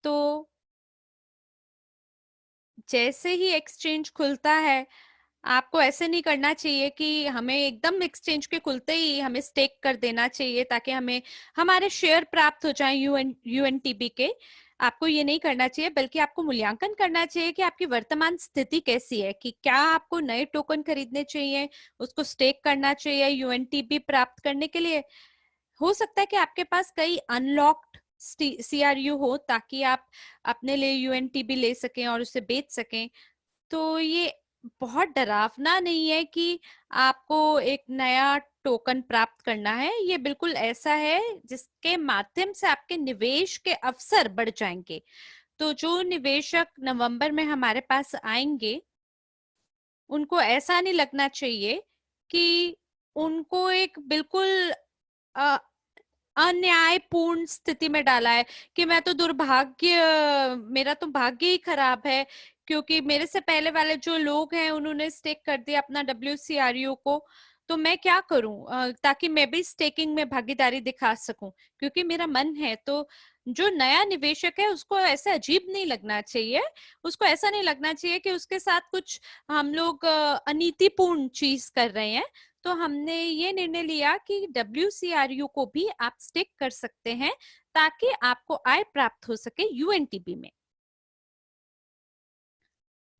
तो जैसे ही एक्सचेंज खुलता है आपको ऐसे नहीं करना चाहिए कि हमें एकदम एक्सचेंज के खुलते ही हमें स्टेक कर देना चाहिए ताकि हमें हमारे शेयर प्राप्त हो जाए UNTB के। आपको ये नहीं करना चाहिए, बल्कि आपको मूल्यांकन करना चाहिए कि आपकी वर्तमान स्थिति कैसी है, कि क्या आपको नए टोकन खरीदने चाहिए, उसको स्टेक करना चाहिए UNTB प्राप्त करने के लिए। हो सकता है कि आपके पास कई अनलॉक्ड CRU हो ताकि आप अपने लिए UNTB ले सकें और उसे बेच सकें। तो ये बहुत डरावना नहीं है कि आपको एक नया टोकन प्राप्त करना है, ये बिल्कुल ऐसा है जिसके माध्यम से आपके निवेश के अवसर बढ़ जाएंगे। तो जो निवेशक नवंबर में हमारे पास आएंगे उनको ऐसा नहीं लगना चाहिए कि उनको एक बिल्कुल अन्यायपूर्ण स्थिति में डाला है कि मैं तो दुर्भाग्य, मेरा तो भाग्य ही खराब है क्योंकि मेरे से पहले वाले जो लोग हैं उन्होंने स्टेक कर दिया अपना WCRU को, तो मैं क्या करूं ताकि मैं भी स्टेकिंग में भागीदारी दिखा सकूं क्योंकि मेरा मन है। तो जो नया निवेशक है उसको ऐसा अजीब नहीं लगना चाहिए, उसको ऐसा नहीं लगना चाहिए कि उसके साथ कुछ हम लोग अनीतिपूर्ण चीज कर रहे हैं। तो हमने ये निर्णय लिया कि WCRU को भी आप स्टिक कर सकते हैं ताकि आपको आय प्राप्त हो सके UNTB में।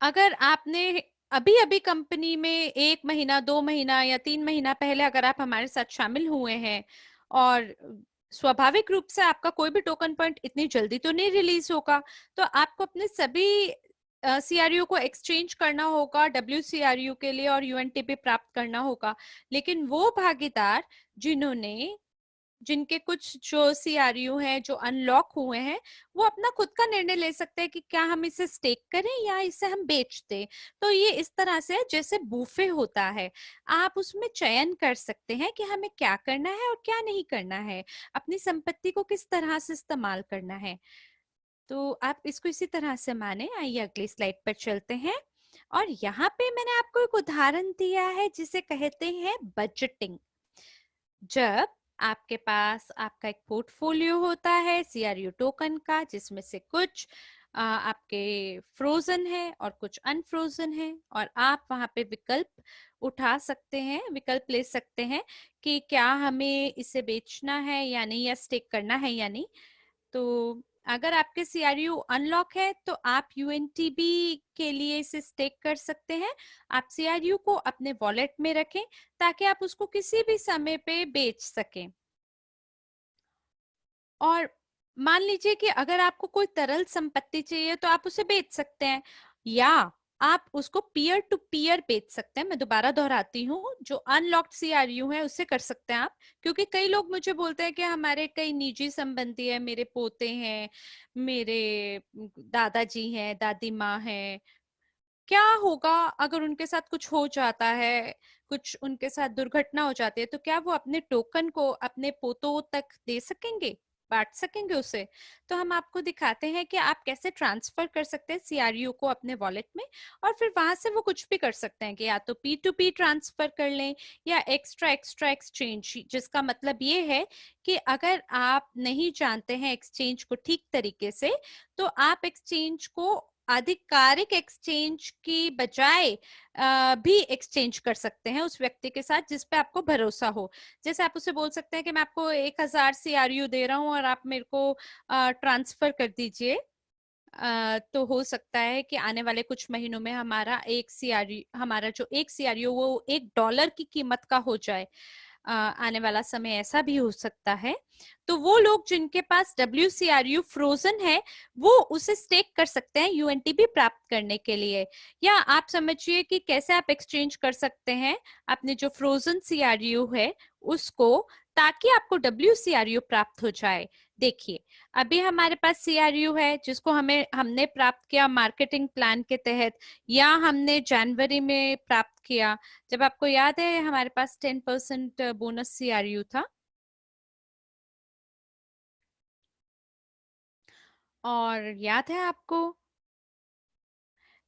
अगर आपने अभी अभी कंपनी में 1 महीना 2 महीना या 3 महीना पहले अगर आप हमारे साथ शामिल हुए हैं और स्वाभाविक रूप से आपका कोई भी टोकन पॉइंट इतनी जल्दी तो नहीं रिलीज होगा, तो आपको अपने सभी सीआरयू को एक्सचेंज करना होगा डब्ल्यूसीआरयू के लिए और यूएनटीपी प्राप्त करना होगा। लेकिन वो भागीदार जिनके कुछ जो सीआरयू हैं जो अनलॉक हुए हैं, वो अपना खुद का निर्णय ले सकते हैं कि क्या हम इसे स्टेक करें या इसे हम बेच दें। तो ये इस तरह से जैसे बूफे होता है, आप उसमें चयन कर सकते हैं कि हमें क्या करना है और क्या नहीं करना है, अपनी संपत्ति को किस तरह से इस्तेमाल करना है। तो आप इसको इसी तरह से माने। आइए अगली स्लाइड पर चलते हैं। और यहाँ पे मैंने आपको एक उदाहरण दिया है जिसे कहते हैं बजटिंग। जब आपके पास आपका एक पोर्टफोलियो होता है सीआरयू टोकन का, जिसमें से कुछ आपके फ्रोजन है और कुछ अनफ्रोजन है, और आप वहां पे विकल्प उठा सकते हैं, विकल्प ले सकते हैं कि क्या हमें इसे बेचना है या नहीं, या स्टेक करना है या नहीं। तो अगर आपके सीआरयू अनलॉक है तो आप यूएनटीबी के लिए इसे स्टेक कर सकते हैं। आप सीआरयू को अपने वॉलेट में रखें ताकि आप उसको किसी भी समय पे बेच सकें। और मान लीजिए कि अगर आपको कोई तरल संपत्ति चाहिए तो आप उसे बेच सकते हैं, या आप उसको पीयर टू पीयर बेच सकते हैं। मैं दोबारा दोहराती हूँ, जो अनलॉक्ड सीआरयू है उससे कर सकते हैं आप। क्योंकि कई लोग मुझे बोलते हैं कि हमारे कई निजी संबंधी है, मेरे पोते हैं, मेरे दादाजी हैं, दादी माँ है, क्या होगा अगर उनके साथ कुछ हो जाता है, कुछ उनके साथ दुर्घटना हो जाती है, तो क्या वो अपने टोकन को अपने पोतों तक दे सकेंगे, बांट सकेंगे उसे। तो हम आपको दिखाते हैं कि आप कैसे ट्रांसफर कर सकते हैं सीआरयू को अपने वॉलेट में, और फिर वहां से वो कुछ भी कर सकते हैं कि या तो पी टू पी ट्रांसफर कर लें या एक्स्ट्रा एक्स्ट्रा एक्सचेंज, जिसका मतलब ये है कि अगर आप नहीं जानते हैं एक्सचेंज को ठीक तरीके से, तो आप एक्सचेंज को आधिकारिक एक्सचेंज की बजाय भी एक्सचेंज कर सकते हैं उस व्यक्ति के साथ जिस पे आपको भरोसा हो। जैसे आप उसे बोल सकते हैं कि मैं आपको 1000 सीआरयू दे रहा हूँ और आप मेरे को ट्रांसफर कर दीजिए। तो हो सकता है कि आने वाले कुछ महीनों में हमारा जो एक सीआरयू वो $1 की कीमत का हो जाए। आने वाला समय ऐसा भी हो सकता है। तो वो लोग जिनके पास WCRU फ्रोजन है, वो उसे स्टेक कर सकते हैं यूएनटीबी प्राप्त करने के लिए। या आप समझिए कि कैसे आप एक्सचेंज कर सकते हैं अपने जो फ्रोजन सीआरयू है उसको, ताकि आपको WCRU प्राप्त हो जाए। देखिए, अभी हमारे पास सीआरयू है जिसको हमने प्राप्त किया मार्केटिंग प्लान के तहत, या हमने जनवरी में प्राप्त किया, जब आपको याद है हमारे पास 10% बोनस सीआरयू था। और याद है आपको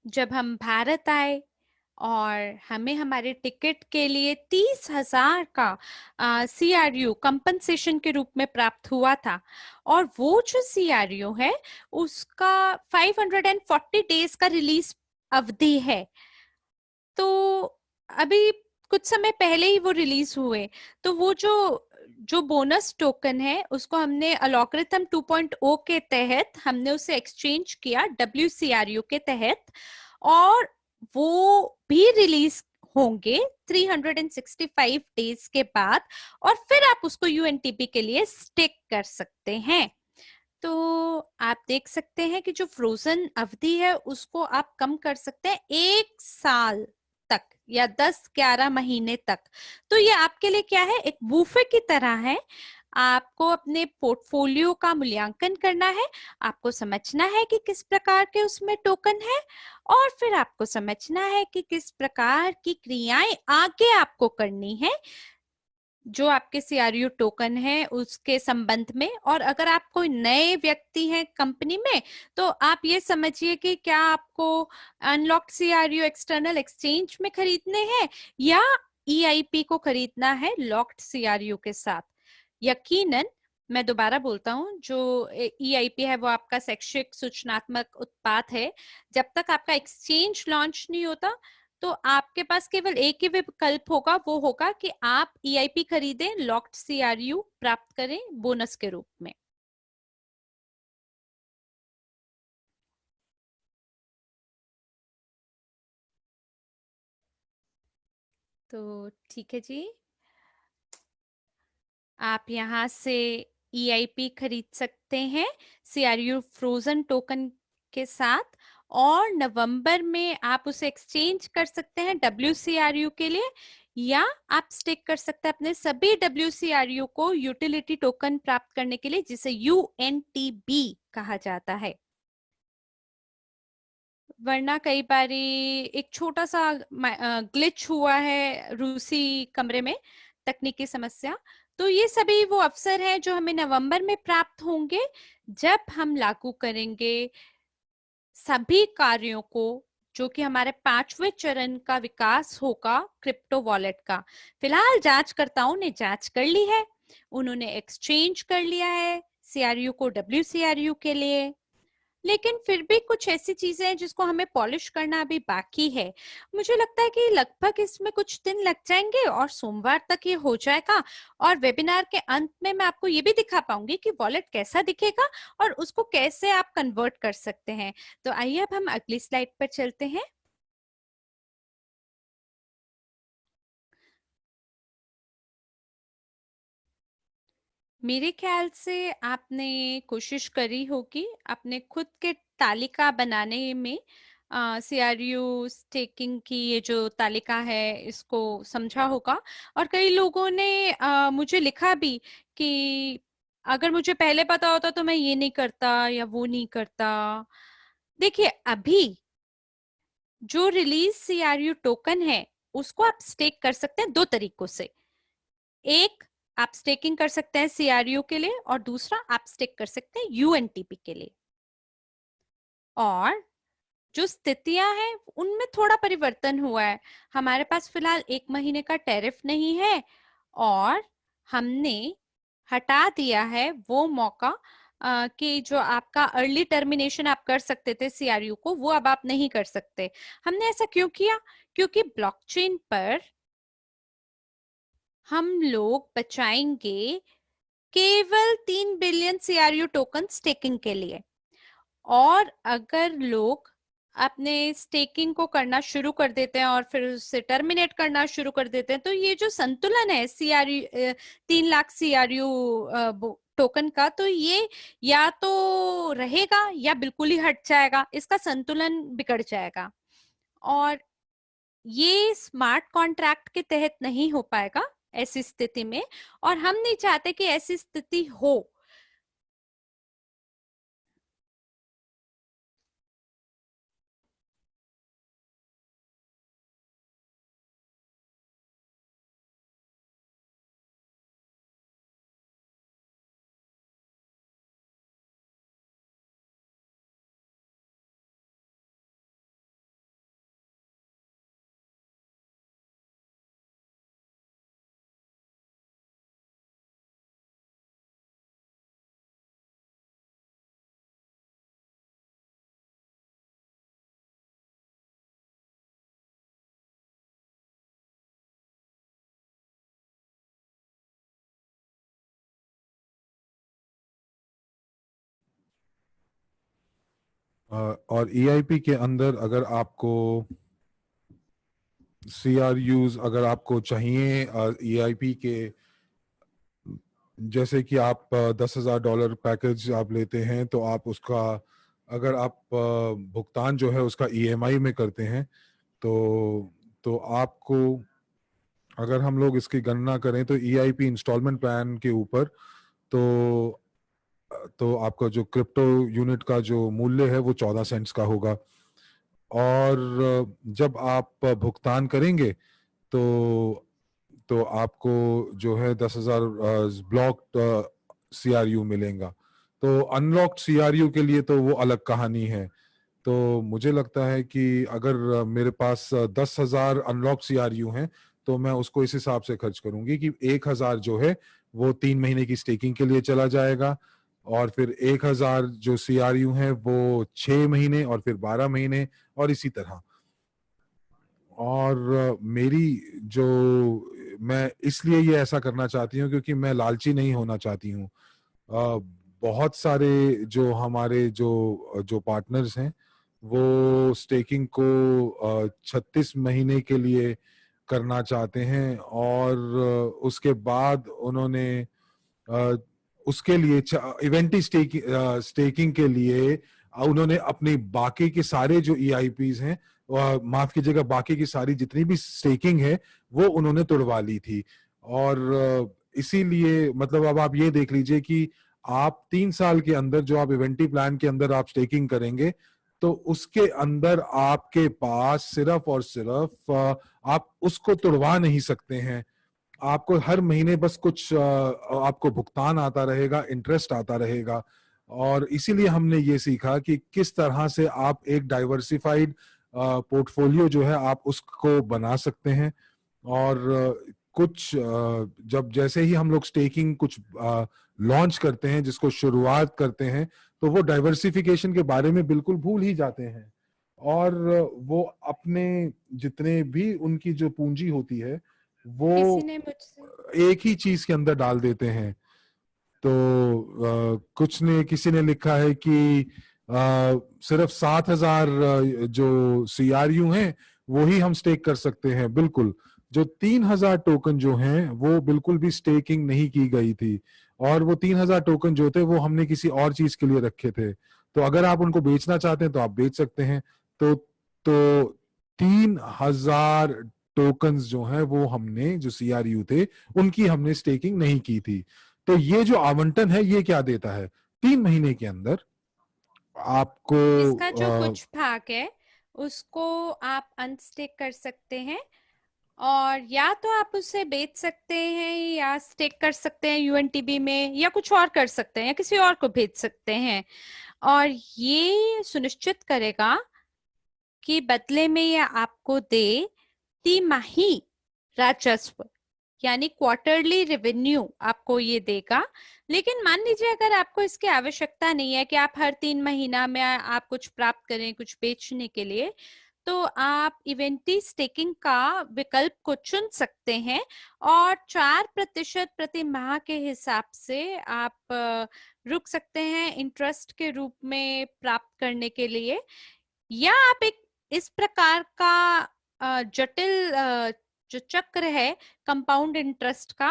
जब हम भारत आए और हमें हमारे टिकट के लिए 30,000 का सीआरयू कंपनसेशन के रूप में प्राप्त हुआ था। और वो जो सीआरयू है उसका 540 डेज का रिलीज अवधि है। तो अभी कुछ समय पहले ही वो रिलीज हुए। तो वो जो जो बोनस टोकन है उसको हमने अलॉग्रिथम 2.0 के तहत हमने उसे एक्सचेंज किया WCRU के तहत, और वो भी रिलीज होंगे 365 डेज के बाद, और फिर आप उसको यूएनटीपी के लिए स्टेक कर सकते हैं। तो आप देख सकते हैं कि जो फ्रोजन अवधि है उसको आप कम कर सकते हैं 1 साल तक या 10-11 महीने तक। तो ये आपके लिए क्या है, एक बूफे की तरह है। आपको अपने पोर्टफोलियो का मूल्यांकन करना है, आपको समझना है कि किस प्रकार के उसमें टोकन है, और फिर आपको समझना है कि किस प्रकार की क्रियाएं आगे आपको करनी है जो आपके सीआरयू टोकन है उसके संबंध में। और अगर आप कोई नए व्यक्ति हैं कंपनी में, तो आप ये समझिए कि क्या आपको अनलॉक्ड सीआरयू एक्सटर्नल एक्सचेंज में खरीदने हैं या ईआईपी को खरीदना है लॉक्ड सीआरयू के साथ। यकीनन, मैं दोबारा बोलता हूं, जो ईआईपी है वो आपका शैक्षिक सूचनात्मक उत्पाद है। जब तक आपका एक्सचेंज लॉन्च नहीं होता, तो आपके पास केवल एक ही विकल्प होगा, वो होगा कि आप ईआईपी खरीदें, लॉक्ड सीआरयू प्राप्त करें बोनस के रूप में। तो ठीक है जी, आप यहाँ से ईआईपी खरीद सकते हैं सीआरयू फ्रोजन टोकन के साथ, और नवंबर में आप उसे एक्सचेंज कर सकते हैं WCRU के लिए, या आप स्टेक कर सकते हैं अपने सभी WCRU को यूटिलिटी टोकन प्राप्त करने के लिए, जिसे UNTB कहा जाता है। वरना कई बारी एक छोटा सा ग्लिच हुआ है रूसी कमरे में, तकनीकी समस्या। तो ये सभी वो अवसर हैं जो हमें नवंबर में प्राप्त होंगे, जब हम लागू करेंगे सभी कार्यों को, जो कि हमारे 5वें चरण का विकास होगा क्रिप्टो वॉलेट का। फिलहाल जांचकर्ताओं ने जांच कर ली है, उन्होंने एक्सचेंज कर लिया है CRU को WCRU के लिए, लेकिन फिर भी कुछ ऐसी चीजें हैं जिसको हमें पॉलिश करना अभी बाकी है। मुझे लगता है कि लगभग इसमें कुछ दिन लग जाएंगे और सोमवार तक ये हो जाएगा, और वेबिनार के अंत में मैं आपको ये भी दिखा पाऊंगी कि वॉलेट कैसा दिखेगा और उसको कैसे आप कन्वर्ट कर सकते हैं। तो आइए अब हम अगली स्लाइड पर चलते हैं। मेरे ख्याल से आपने कोशिश करी होगी अपने खुद के तालिका बनाने में, CRU स्टेकिंग की ये जो तालिका है इसको समझा होगा। और कई लोगों ने मुझे लिखा भी कि अगर मुझे पहले पता होता तो मैं ये नहीं करता या वो नहीं करता। देखिए, अभी जो रिलीज CRU टोकन है उसको आप स्टेक कर सकते हैं दो तरीकों से। एक, आप स्टेकिंग कर सकते हैं CRU के लिए, और दूसरा आप स्टेक कर सकते हैं UNTP के लिए। और जो स्थितियां हैं उनमें थोड़ा परिवर्तन हुआ है। हमारे पास फिलहाल 1 महीने का टैरिफ नहीं है, और हमने हटा दिया है वो मौका कि जो आपका अर्ली टर्मिनेशन आप कर सकते थे CRU को, वो अब आप नहीं कर सकते। हमने ऐसा क्यों किया? क्योंकि ब्लॉकचेन पर हम लोग बचाएंगे केवल 3 बिलियन CRU टोकन स्टेकिंग के लिए। और अगर लोग अपने स्टेकिंग को करना शुरू कर देते हैं और फिर उससे टर्मिनेट करना शुरू कर देते हैं, तो ये जो संतुलन है CRU 3 लाख CRU टोकन का, तो ये या तो रहेगा या बिल्कुल ही हट जाएगा, इसका संतुलन बिगड़ जाएगा। और ये स्मार्ट कॉन्ट्रैक्ट के तहत नहीं हो पाएगा ऐसी स्थिति में, और हम नहीं चाहते कि ऐसी स्थिति हो। और EIP के अंदर अगर आपको CRUs अगर आपको चाहिए EIP के, जैसे कि आप $10,000 पैकेज आप लेते हैं, तो आप उसका अगर आप भुगतान जो है उसका EMI में करते हैं, तो आपको, अगर हम लोग इसकी गणना करें तो EIP इंस्टॉलमेंट प्लान के ऊपर, तो आपका जो क्रिप्टो यूनिट का जो मूल्य है वो 14 सेंट्स का होगा। और जब आप भुगतान करेंगे तो आपको जो है 10,000 ब्लॉक्ड CRU मिलेगा। तो अनलॉक्ड CRU के लिए तो वो अलग कहानी है। तो मुझे लगता है कि अगर मेरे पास 10,000 अनलॉक CRU हैं, तो मैं उसको इस हिसाब से खर्च करूंगी कि 1,000 जो है वो 3 महीने की स्टेकिंग के लिए चला जाएगा, और फिर 1,000 जो CRU हैं वो 6 महीने, और फिर 12 महीने, और इसी तरह। और मेरी जो, मैं इसलिए ये ऐसा करना चाहती हूँ क्योंकि मैं लालची नहीं होना चाहती हूँ। बहुत सारे जो हमारे जो जो पार्टनर्स हैं वो स्टेकिंग को 36 महीने के लिए करना चाहते हैं, और उसके बाद उन्होंने उसके लिए इवेंटी स्टेकिंग के लिए उन्होंने अपनी बाकी के सारे जो EIPs हैं, माफ कीजिएगा, बाकी की सारी जितनी भी स्टेकिंग है वो उन्होंने तोड़वा ली थी। और इसीलिए मतलब अब आप ये देख लीजिए कि आप 3 साल के अंदर जो आप इवेंटी प्लान के अंदर आप स्टेकिंग करेंगे, तो उसके अंदर आपके पास सिर्फ और सिर्फ आप उसको तोड़वा नहीं सकते हैं। आपको हर महीने बस कुछ आपको भुगतान आता रहेगा, इंटरेस्ट आता रहेगा। और इसीलिए हमने ये सीखा कि किस तरह से आप एक डाइवर्सिफाइड पोर्टफोलियो जो है आप उसको बना सकते हैं। और कुछ जब जैसे ही हम लोग स्टेकिंग कुछ लॉन्च करते हैं, जिसको शुरुआत करते हैं, तो वो डाइवर्सिफिकेशन के बारे में बिल्कुल भूल ही जाते हैं। और वो अपने जितने भी उनकी जो पूंजी होती है वो किसी ने मुझसे एक ही चीज के अंदर डाल देते हैं। तो कुछ ने किसी ने लिखा है कि सिर्फ 7,000 जो CRU हैं वो ही हम स्टेक कर सकते हैं। बिल्कुल, जो 3,000 टोकन जो हैं वो बिल्कुल भी स्टेकिंग नहीं की गई थी, और वो 3,000 टोकन जो थे वो हमने किसी और चीज के लिए रखे थे। तो अगर आप उनको बेचना चाहते हैं तो आप बेच सकते हैं। तो 3,000 टोकन्स जो हैं वो हमने, जो CRU थे, उनकी हमने स्टेकिंग नहीं की थी। तो ये जो आवंटन है ये क्या देता है, 3 महीने के अंदर आपको इसका जो कुछ भाग है उसको आप अनस्टेक कर सकते हैं, और या तो आप उसे बेच सकते हैं या स्टेक कर सकते हैं UNTB में, या कुछ और कर सकते हैं, या किसी और को भेज सकते हैं। और ये सुनिश्चित करेगा कि बदले में ये आपको दे तिमाही राजस्व, यानी क्वार्टरली रेवेन्यू आपको ये देगा। लेकिन मान लीजिए अगर आपको इसकी आवश्यकता नहीं है कि आप हर 3 महीना में आप कुछ प्राप्त करें कुछ बेचने के लिए, तो आप इवेंटी स्टेकिंग का विकल्प को चुन सकते हैं, और 4% प्रति माह के हिसाब से आप रुक सकते हैं इंटरेस्ट के रूप में प्राप्त करने के लिए। या आप एक इस प्रकार का जटिल जो चक्र है कंपाउंड इंटरेस्ट का,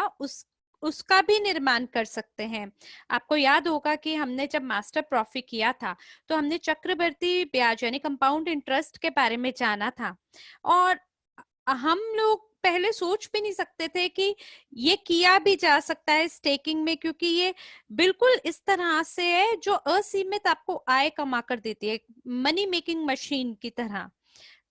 उसका भी निर्माण कर सकते हैं। आपको याद होगा कि हमने जब मास्टर प्रॉफी किया था तो हमने चक्रवर्ती ब्याज यानी कंपाउंड इंटरेस्ट के बारे में जाना था, और हम लोग पहले सोच भी नहीं सकते थे कि ये किया भी जा सकता है स्टेकिंग में, क्योंकि ये बिल्कुल इस तरह से है जो असीमित आपको आय कमा कर देती है, मनी मेकिंग मशीन की तरह।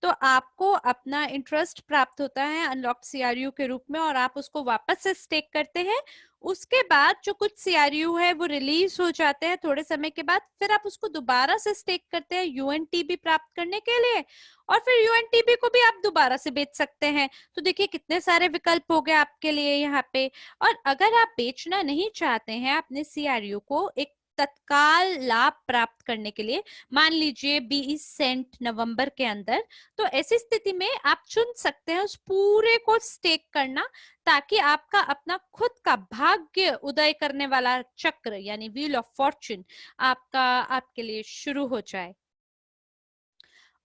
तो आपको अपना इंटरेस्ट प्राप्त होता है अनलॉक्ड CRU के रूप में, और आप उसको वापस से स्टेक करते हैं। उसके बाद जो कुछ CRU है वो रिलीज हो जाते हैं थोड़े समय के बाद, फिर आप उसको दोबारा से स्टेक करते हैं UNTB प्राप्त करने के लिए, और फिर UNTB को भी आप दोबारा से बेच सकते हैं। तो देखिए कितने सारे विकल्प हो गए आपके लिए यहाँ पे। और अगर आप बेचना नहीं चाहते हैं अपने CRU को एक तत्काल लाभ प्राप्त करने के लिए, मान लीजिए 20 सेंट नवंबर के अंदर, तो ऐसी स्थिति में आप चुन सकते हैं उस पूरे को स्टेक करना, ताकि आपका अपना खुद का भाग्य उदय करने वाला चक्र यानी व्हील ऑफ फॉर्च्यून आपका आपके लिए शुरू हो जाए।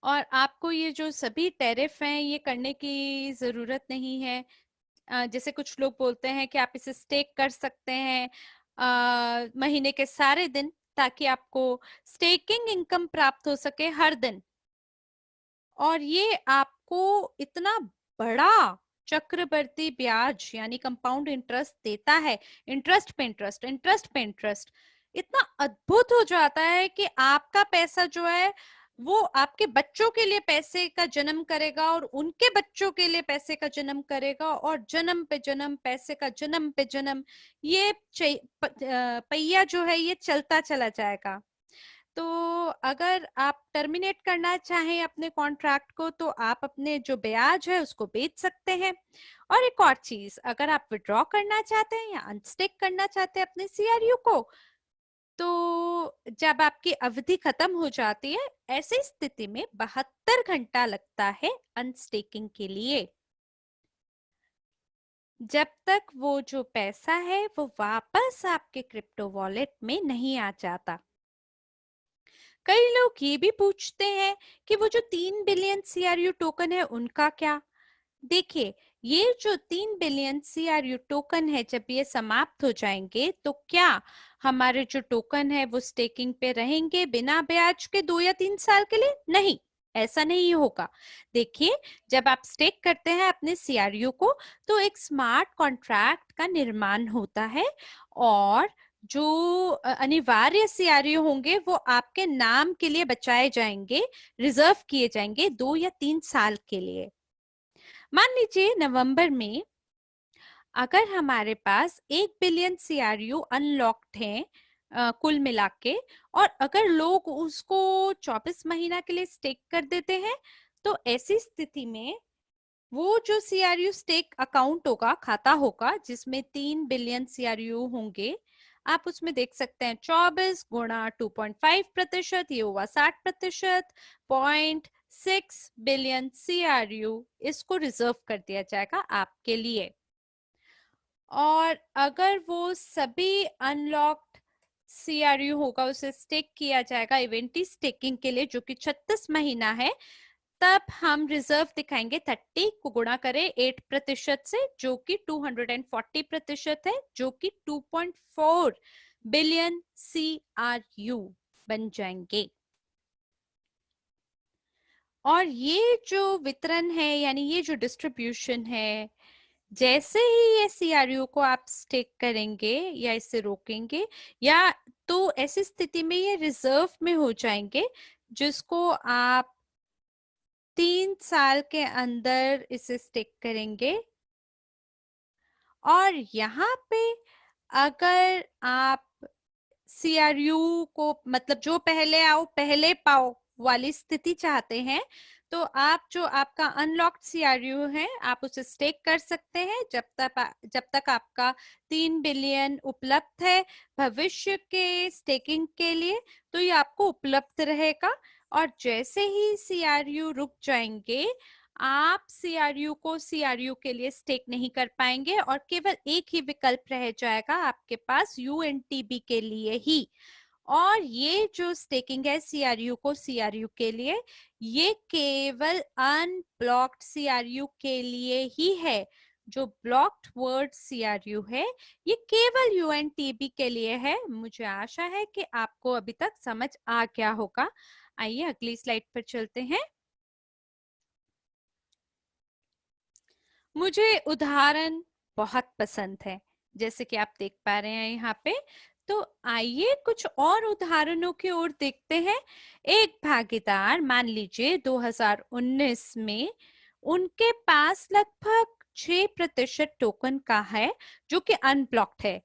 और आपको ये जो सभी टैरिफ हैं ये करने की जरूरत नहीं है। जैसे कुछ लोग बोलते हैं कि आप इसे स्टेक कर सकते हैं महीने के सारे दिन, ताकि आपको स्टेकिंग इनकम प्राप्त हो सके हर दिन। और ये आपको इतना बड़ा चक्रवर्ती ब्याज यानी कंपाउंड इंटरेस्ट देता है, इंटरेस्ट पे इंटरेस्ट, इंटरेस्ट पे इंटरेस्ट, इतना अद्भुत हो जाता है कि आपका पैसा जो है वो आपके बच्चों के लिए पैसे का जन्म करेगा, और उनके बच्चों के लिए पैसे का जन्म करेगा, और जन्म पे जन्म, पैसे का जन्म पे जन्म, ये पहिया जो है ये चलता चला जाएगा। तो अगर आप टर्मिनेट करना चाहें अपने कॉन्ट्रैक्ट को, तो आप अपने जो ब्याज है उसको बेच सकते हैं। और एक और चीज, अगर आप विड्रॉ करना चाहते हैं या अनस्टेक करना चाहते हैं अपने CRU को, तो जब आपकी अवधि खत्म हो जाती है, ऐसी स्थिति में 72 घंटा लगता है अनस्टेकिंग के लिए, जब तक वो जो पैसा है वो वापस आपके क्रिप्टो वॉलेट में नहीं आ जाता। कई लोग ये भी पूछते हैं कि वो जो 3 बिलियन CRU टोकन है उनका क्या। देखिए, ये जो 3 बिलियन CRU टोकन है, जब ये समाप्त हो जाएंगे तो क्या हमारे जो टोकन है वो स्टेकिंग पे रहेंगे बिना ब्याज के 2 या 3 साल के लिए? नहीं, ऐसा नहीं होगा। देखिए, जब आप स्टेक करते हैं अपने CRU को तो एक स्मार्ट कॉन्ट्रैक्ट का निर्माण होता है और जो अनिवार्य CRU होंगे वो आपके नाम के लिए बचाए जाएंगे, रिजर्व किए जाएंगे 2 या 3 साल के लिए। मान लीजिए नवंबर में अगर हमारे पास 1 बिलियन CRU अनलॉक्ड हैं कुल मिला के, और अगर लोग उसको 24 महीना के लिए स्टेक कर देते हैं, तो ऐसी स्थिति में वो जो CRU स्टेक अकाउंट होगा, खाता होगा, जिसमें 3 बिलियन CRU होंगे, आप उसमें देख सकते हैं 24 गुणा 2.5%, ये हुआ 60%, 0.6 बिलियन CRU इसको रिजर्व कर दिया जाएगा आपके लिए। और अगर वो सभी अनलॉक्ड CRU होगा उसे स्टेक किया जाएगा इवेंटी स्टेकिंग के लिए, जो कि 36 महीना है, तब हम रिजर्व दिखाएंगे 30 को गुणा करें 8% से, जो कि 240% है, जो कि 2.4 बिलियन CRU बन जाएंगे। और ये जो वितरण है, यानी ये जो डिस्ट्रीब्यूशन है, जैसे ही ये CRU को आप स्टेक करेंगे या इसे रोकेंगे, या तो ऐसी स्थिति में ये रिजर्व में हो जाएंगे, जिसको आप 3 साल के अंदर इसे स्टेक करेंगे। और यहाँ पे अगर आप CRU को, मतलब जो पहले आओ पहले पाओ वाली स्थिति चाहते हैं, तो आप जो आपका अनलॉक्ड CRU है आप उसे स्टेक कर सकते हैं जब तक आपका 3 बिलियन उपलब्ध है भविष्य के स्टेकिंग के लिए, तो ये आपको उपलब्ध रहेगा। और जैसे ही CRU रुक जाएंगे, आप CRU को CRU के लिए स्टेक नहीं कर पाएंगे और केवल एक ही विकल्प रह जाएगा आपके पास, UNTB के लिए ही। और ये जो स्टेकिंग है CRU को CRU के लिए, ये केवल अनब्लॉक्ड CRU के लिए ही है। जो ब्लॉक्ड वर्ड CRU है ये केवल UNTB के लिए है। मुझे आशा है कि आपको अभी तक समझ आ गया होगा। आइए अगली स्लाइड पर चलते हैं। मुझे उदाहरण बहुत पसंद है, जैसे कि आप देख पा रहे हैं यहाँ पे। तो आइए कुछ और उदाहरणों की ओर देखते हैं। एक भागीदार मान लीजिए 2019 में उनके पास लगभग 6% टोकन का है जो कि अनब्लॉक्ड है।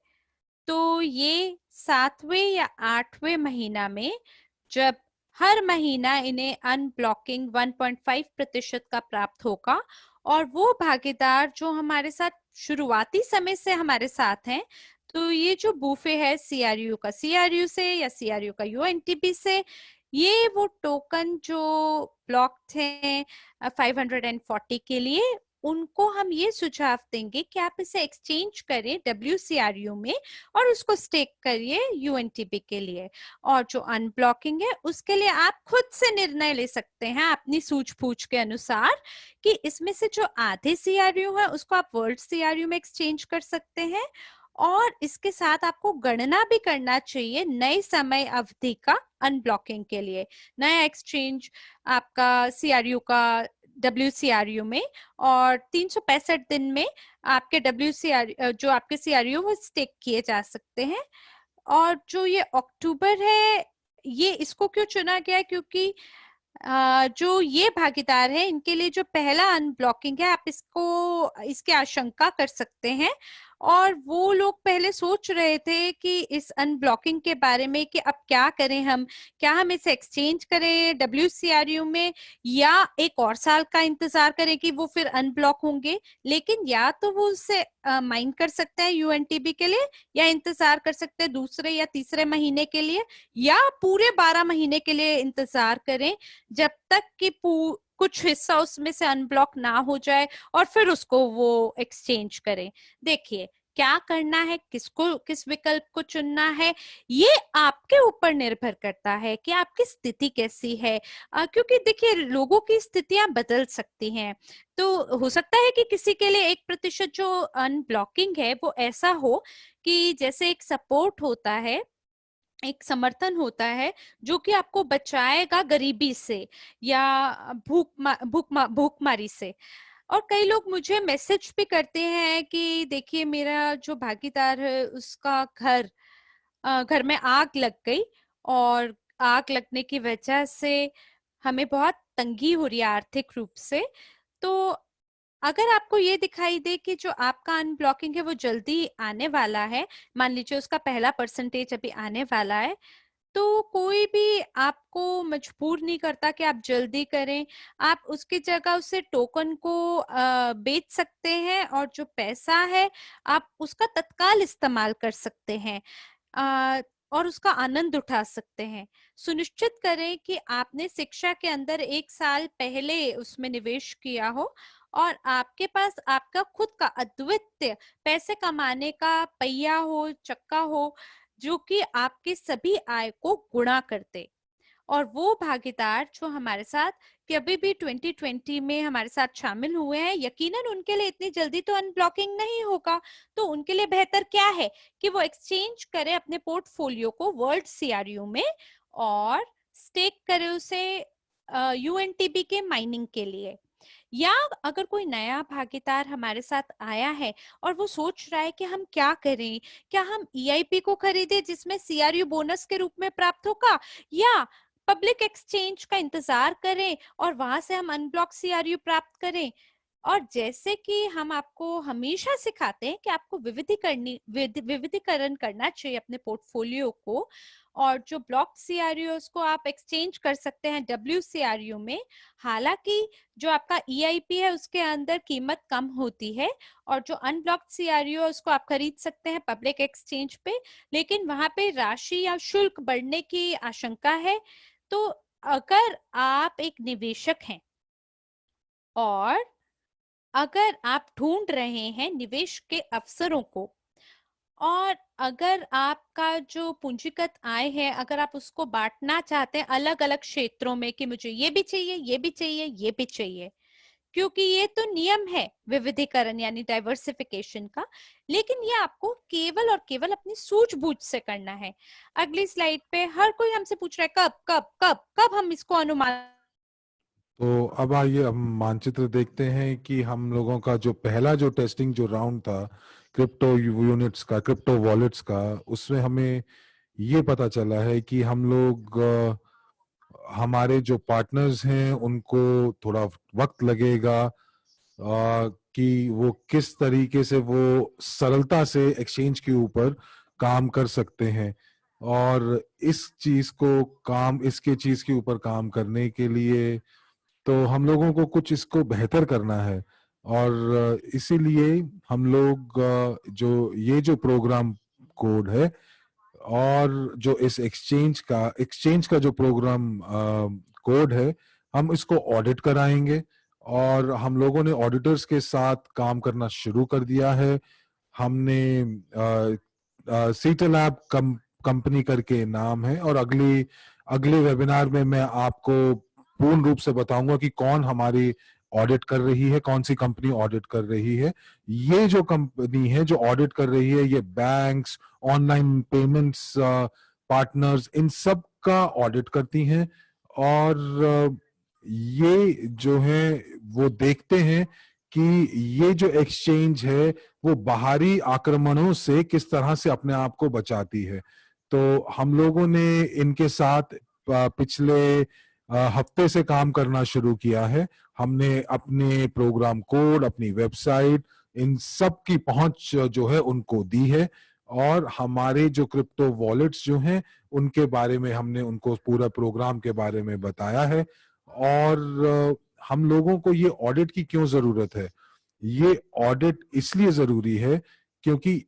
तो ये 7वें या 8वें महीना में, जब हर महीना इन्हें अनब्लॉकिंग 1.5% का प्राप्त होगा, और वो भागीदार जो हमारे साथ शुरुआती समय से हमारे साथ हैं, तो ये जो बूफे है CRU का CRU से या CRU का UNTB से, ये वो टोकन जो ब्लॉक्ड हैं 540 के लिए, उनको हम ये सुझाव देंगे कि आप इसे एक्सचेंज करें WCRU में और उसको स्टेक करिए UNTB के लिए। और जो अनब्लॉकिंग है उसके लिए आप खुद से निर्णय ले सकते हैं अपनी सूझबूझ के अनुसार कि इसमें से जो आधे CRU है उसको आप वर्ल्ड CRU में एक्सचेंज कर सकते हैं। और इसके साथ आपको गणना भी करना चाहिए नए समय अवधि का अनब्लॉकिंग के लिए। नया एक्सचेंज आपका CRU का WCRU में, और 365 दिन में आपके WCRU जो आपके CRU वो स्टेक किए जा सकते हैं। और जो ये अक्टूबर है, ये इसको क्यों चुना गया, क्योंकि जो ये भागीदार है इनके लिए जो पहला अनब्लॉकिंग है, आप इसकी आशंका कर सकते हैं। और वो लोग पहले सोच रहे थे कि इस अनब्लॉकिंग के बारे में कि अब क्या करें हम, क्या हम इसे एक्सचेंज करें WCRU में, या एक और साल का इंतजार करें कि वो फिर अनब्लॉक होंगे। लेकिन या तो वो उससे माइंड कर सकते हैं UNTB के लिए, या इंतजार कर सकते हैं दूसरे या तीसरे महीने के लिए, या पूरे 12 महीने के लिए इंतजार करें जब तक कि कुछ हिस्सा उसमें से अनब्लॉक ना हो जाए और फिर उसको वो एक्सचेंज करें। देखिए, क्या करना है, किसको किस विकल्प को चुनना है, ये आपके ऊपर निर्भर करता है कि आपकी स्थिति कैसी है। क्योंकि देखिए लोगों की स्थितियां बदल सकती हैं। तो हो सकता है कि किसी के लिए 1% जो अनब्लॉकिंग है वो ऐसा हो कि जैसे एक सपोर्ट होता है, एक समर्थन होता है जो कि आपको बचाएगा गरीबी से या भूखमारी से। और कई लोग मुझे मैसेज भी करते हैं कि देखिए मेरा जो भागीदार है उसका घर में आग लग गई, और आग लगने की वजह से हमें बहुत तंगी हो रही है आर्थिक रूप से। तो अगर आपको ये दिखाई दे कि जो आपका अनब्लॉकिंग है वो जल्दी आने वाला है, मान लीजिए उसका पहला परसेंटेज अभी आने वाला है, तो कोई भी आपको मजबूर नहीं करता कि आप जल्दी करें। आप उसकी जगह उसे टोकन को बेच सकते हैं, और जो पैसा है आप उसका तत्काल इस्तेमाल कर सकते हैं और उसका आनंद उठा सकते हैं। सुनिश्चित करें कि आपने शिक्षा के अंदर 1 साल पहले उसमें निवेश किया हो, और आपके पास आपका खुद का अद्वितीय पैसे कमाने का पहिया हो, चक्का हो, जो कि आपके सभी आय को गुणा करते। और वो भागीदार जो हमारे साथ कभी भी 2020 में हमारे साथ शामिल हुए हैं, यकीनन उनके लिए इतनी जल्दी तो अनब्लॉकिंग नहीं होगा। तो उनके लिए बेहतर क्या है कि वो एक्सचेंज करें अपने पोर्टफोलियो को वर्ल्ड सीआरयू में, और स्टेक करें उसे यूएनटीबी के माइनिंग के लिए। या अगर कोई नया भागीदार हमारे साथ आया है और वो सोच रहा है कि हम क्या करें, क्या हम ईआईपी को खरीदें जिसमें सीआरयू बोनस के रूप में प्राप्त होगा, या पब्लिक एक्सचेंज का इंतजार करें और वहां से हम अनब्लॉक सीआरयू प्राप्त करें। और जैसे कि हम आपको हमेशा सिखाते हैं कि आपको विविधीकरण करना चाहिए अपने पोर्टफोलियो को, और जो ब्लॉक सीआरयू को आप एक्सचेंज कर सकते हैं डब्ल्यूसीआरयू में। हालांकि जो आपका ईआईपी है उसके अंदर कीमत कम होती है, और जो अनब्लॉक्ड सीआरयू उसको आप खरीद सकते हैं पब्लिक एक्सचेंज पे, लेकिन वहां पे राशि या शुल्क बढ़ने की आशंका है। तो अगर आप एक निवेशक हैं और अगर आप ढूंढ रहे हैं निवेश के अवसरों को, और अगर आपका जो पूंजीगत आय है अगर आप उसको बांटना चाहते हैं अलग अलग क्षेत्रों में कि मुझे ये भी चाहिए, ये भी चाहिए, ये भी चाहिए, क्योंकि ये तो नियम है विविधीकरण यानी डाइवर्सिफिकेशन का, लेकिन ये आपको केवल और केवल अपनी सूझबूझ से करना है। अगली स्लाइड पे हर कोई हमसे पूछ रहा है कब कब कब कब हम इसको अनुमान। तो अब आइए हम मानचित्र देखते हैं कि हम लोगों का जो पहला जो टेस्टिंग जो राउंड था क्रिप्टो यूनिट्स का, क्रिप्टो वॉलेट्स का, उसमें हमें ये पता चला है कि हम लोग हमारे जो पार्टनर्स हैं उनको थोड़ा वक्त लगेगा कि वो किस तरीके से वो सरलता से एक्सचेंज के ऊपर काम कर सकते हैं। और इस चीज को काम इसके चीज के ऊपर काम करने के लिए तो हम लोगों को कुछ इसको बेहतर करना है। और इसीलिए हम लोग जो प्रोग्राम कोड है और जो इस एक्सचेंज का जो प्रोग्राम कोड है, हम इसको ऑडिट कराएंगे। और हम लोगों ने ऑडिटर्स के साथ काम करना शुरू कर दिया है। हमने सीटल ऐप कंपनी करके नाम है, और अगले वेबिनार में मैं आपको पूर्ण रूप से बताऊंगा कि कौन हमारी ऑडिट कर रही है, कौन सी कंपनी ऑडिट कर रही है। ये जो कंपनी है जो ऑडिट कर रही है, ये बैंक्स, ऑनलाइन पेमेंट्स पार्टनर्स, इन सब का ऑडिट करती हैं। और ये जो है वो देखते हैं कि ये जो एक्सचेंज है वो बाहरी आक्रमणों से किस तरह से अपने आप को बचाती है। तो हम लोगों ने इनके साथ पिछले हफ्ते से काम करना शुरू किया है। हमने अपने प्रोग्राम कोड, अपनी वेबसाइट, इन सब की पहुंच जो है उनको दी है। और हमारे जो क्रिप्टो वॉलेट्स जो हैं उनके बारे में हमने उनको पूरा प्रोग्राम के बारे में बताया है। और हम लोगों को ये ऑडिट की क्यों जरूरत है? ये ऑडिट इसलिए जरूरी है क्योंकि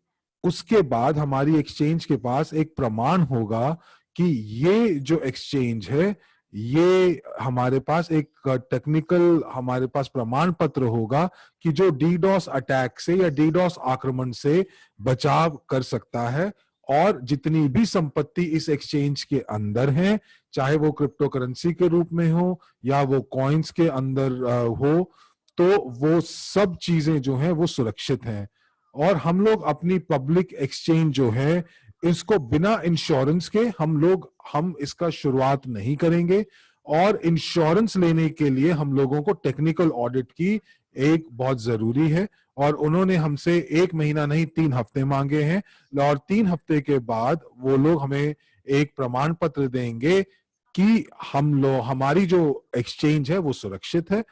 उसके बाद हमारी एक्सचेंज के पास एक प्रमाण होगा कि ये जो एक्सचेंज है ये हमारे पास एक टेक्निकल हमारे पास प्रमाण पत्र होगा कि जो डीडॉस अटैक से या डीडॉस आक्रमण से बचाव कर सकता है। और जितनी भी संपत्ति इस एक्सचेंज के अंदर है, चाहे वो क्रिप्टो करेंसी के रूप में हो या वो कॉइन्स के अंदर हो, तो वो सब चीजें जो हैं वो सुरक्षित हैं। और हम लोग अपनी पब्लिक एक्सचेंज जो है इसको बिना इंश्योरेंस के हम इसका शुरुआत नहीं करेंगे। और इंश्योरेंस लेने के लिए हम लोगों को टेक्निकल ऑडिट की एक बहुत जरूरी है। और उन्होंने हमसे 1 महीना नहीं 3 हफ्ते मांगे हैं। और 3 हफ्ते के बाद वो लोग हमें एक प्रमाण पत्र देंगे कि हमारी जो एक्सचेंज है वो सुरक्षित है।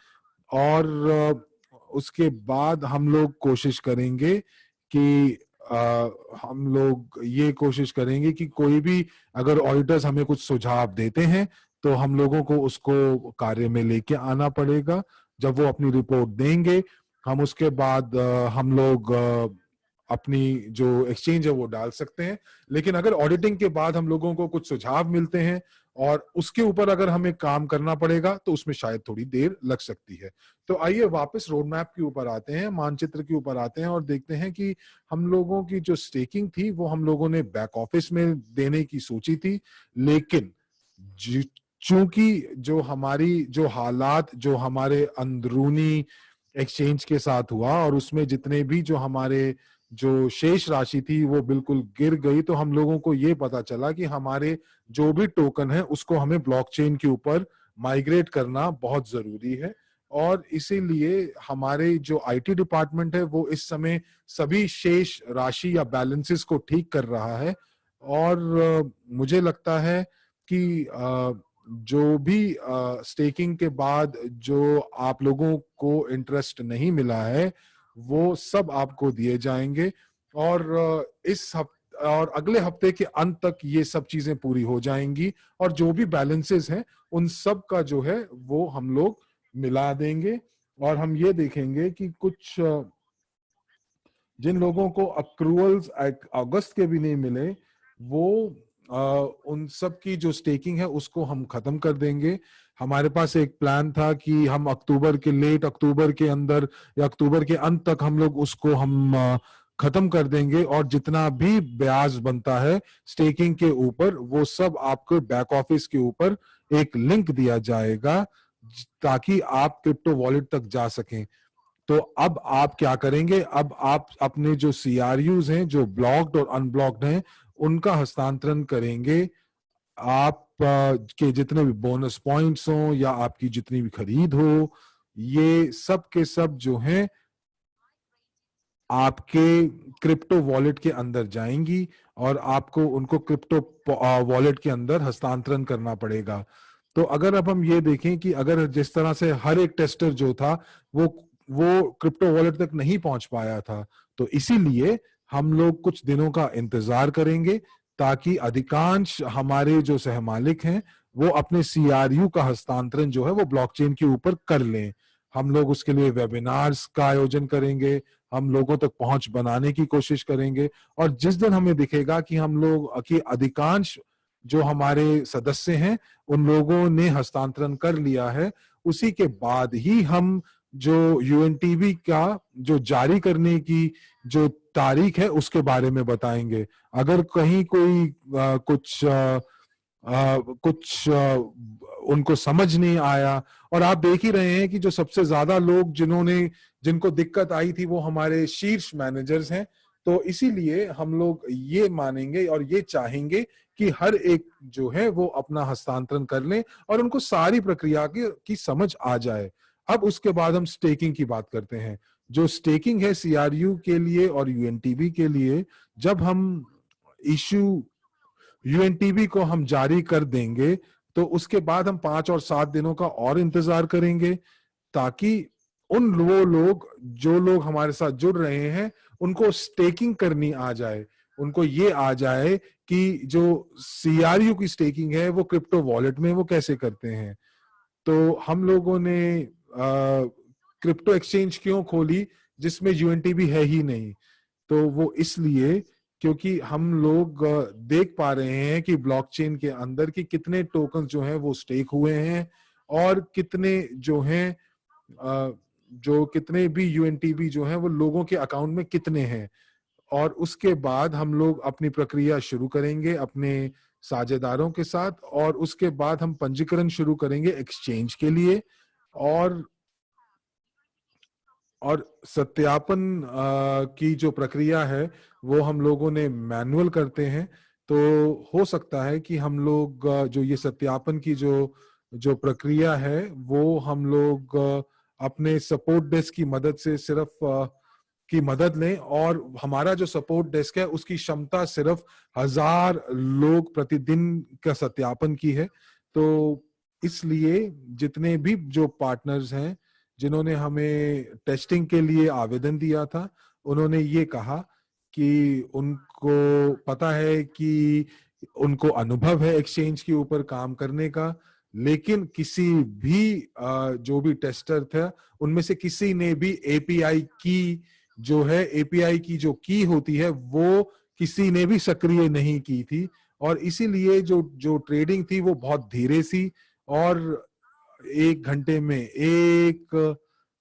और उसके बाद हम लोग कोशिश करेंगे कि हम लोग ये कोशिश करेंगे कि कोई भी अगर ऑडिटर्स हमें कुछ सुझाव देते हैं तो हम लोगों को उसको कार्य में लेके आना पड़ेगा। जब वो अपनी रिपोर्ट देंगे, हम उसके बाद हम लोग अपनी जो एक्सचेंज है वो डाल सकते हैं। लेकिन अगर ऑडिटिंग के बाद हम लोगों को कुछ सुझाव मिलते हैं और उसके ऊपर अगर हमें काम करना पड़ेगा तो उसमें शायद थोड़ी देर लग सकती है। तो आइए वापस रोड मैप के ऊपर आते हैं, मानचित्र के ऊपर आते हैं और देखते हैं कि हम लोगों की जो स्टेकिंग थी वो हम लोगों ने बैक ऑफिस में देने की सोची थी। लेकिन चूंकि जो हमारी जो हालात जो हमारे अंदरूनी एक्सचेंज के साथ हुआ और उसमें जितने भी जो हमारे जो शेष राशि थी वो बिल्कुल गिर गई, तो हम लोगों को ये पता चला कि हमारे जो भी टोकन है उसको हमें ब्लॉकचेन के ऊपर माइग्रेट करना बहुत जरूरी है। और इसीलिए हमारे जो आईटी डिपार्टमेंट है वो इस समय सभी शेष राशि या बैलेंसेस को ठीक कर रहा है। और मुझे लगता है कि जो भी स्टेकिंग के बाद जो आप लोगों को इंटरेस्ट नहीं मिला है वो सब आपको दिए जाएंगे। और और अगले हफ्ते के अंत तक ये सब चीजें पूरी हो जाएंगी और जो भी बैलेंसेस हैं उन सब का जो है वो हम लोग मिला देंगे। और हम ये देखेंगे कि कुछ जिन लोगों को अक्रूवल्स अगस्त के भी नहीं मिले वो उन सब की जो स्टेकिंग है उसको हम खत्म कर देंगे। हमारे पास एक प्लान था कि हम लेट अक्टूबर के अंदर या अक्टूबर के अंत तक हम लोग उसको हम खत्म कर देंगे। और जितना भी ब्याज बनता है स्टेकिंग के ऊपर वो सब आपको बैक ऑफिस के ऊपर एक लिंक दिया जाएगा ताकि आप क्रिप्टो वॉलेट तक जा सकें। तो अब आप क्या करेंगे, अब आप अपने जो CRUs हैं जो ब्लॉक्ड और अनब्लॉक्ड हैं उनका हस्तांतरण करेंगे। आप के जितने भी बोनस पॉइंट्स हो या आपकी जितनी भी खरीद हो ये सब के सब जो हैं आपके क्रिप्टो वॉलेट के अंदर जाएंगी और आपको उनको क्रिप्टो वॉलेट के अंदर हस्तांतरण करना पड़ेगा। तो अगर अब हम ये देखें कि अगर जिस तरह से हर एक टेस्टर जो था वो क्रिप्टो वॉलेट तक नहीं पहुंच पाया था, तो इसीलिए हम लोग कुछ दिनों का इंतजार करेंगे ताकि अधिकांश हमारे जो सहमालिक हैं वो अपने CRU का हस्तांतरण जो है वो ब्लॉकचेन के ऊपर कर लें। हम लोग उसके लिए वेबिनार्स का आयोजन करेंगे, हम लोगों तक पहुंच बनाने की कोशिश करेंगे। और जिस दिन हमें दिखेगा कि हम लोग कि अधिकांश जो हमारे सदस्य हैं उन लोगों ने हस्तांतरण कर लिया है, उसी के बाद ही हम जो UNTB का जो जारी करने की जो तारीख है उसके बारे में बताएंगे। अगर कहीं कोई कुछ उनको समझ नहीं आया, और आप देख ही रहे हैं कि जो सबसे ज्यादा लोग जिनको दिक्कत आई थी वो हमारे शीर्ष मैनेजर्स हैं। तो इसीलिए हम लोग ये मानेंगे और ये चाहेंगे कि हर एक जो है वो अपना हस्तांतरण कर लें और उनको सारी प्रक्रिया की समझ आ जाए। अब उसके बाद हम स्टेकिंग की बात करते हैं। जो स्टेकिंग है CRU के लिए और UNTB के लिए, जब हम UNTB को हम जारी कर देंगे तो उसके बाद हम 5 और 7 दिनों का और इंतजार करेंगे ताकि वो लोग जो लोग हमारे साथ जुड़ रहे हैं उनको स्टेकिंग करनी आ जाए, उनको ये आ जाए कि जो CRU की स्टेकिंग है वो क्रिप्टो वॉलेट में वो कैसे करते हैं। तो हम लोगों ने क्रिप्टो एक्सचेंज क्यों खोली जिसमें UNTB है ही नहीं, तो वो इसलिए क्योंकि हम लोग देख पा रहे हैं कि ब्लॉकचेन के अंदर की कितने टोकन जो हैं वो स्टेक हुए हैं, और कितने जो हैं जो कितने भी यूएनटीबी जो हैं वो लोगों के अकाउंट में कितने हैं। और उसके बाद हम लोग अपनी प्रक्रिया शुरू करेंगे अपने साझेदारों के साथ, और उसके बाद हम पंजीकरण शुरू करेंगे एक्सचेंज के लिए। और सत्यापन की जो प्रक्रिया है वो हम लोगों ने मैनुअल करते हैं। तो हो सकता है कि हम लोग जो ये सत्यापन की जो जो प्रक्रिया है वो हम लोग अपने सपोर्ट डेस्क की मदद से सिर्फ की मदद लें, और हमारा जो सपोर्ट डेस्क है उसकी क्षमता सिर्फ 1,000 लोग प्रतिदिन का सत्यापन की है। तो इसलिए जितने भी जो पार्टनर्स हैं जिन्होंने हमें टेस्टिंग के लिए आवेदन दिया था, उन्होंने ये कहा कि उनको पता है कि उनको अनुभव है एक्सचेंज के ऊपर काम करने का, लेकिन किसी भी जो भी टेस्टर था उनमें से किसी ने भी एपीआई की जो है एपीआई की जो की होती है वो किसी ने भी सक्रिय नहीं की थी। और इसीलिए जो जो ट्रेडिंग थी वो बहुत धीरे सी, और 1 घंटे में एक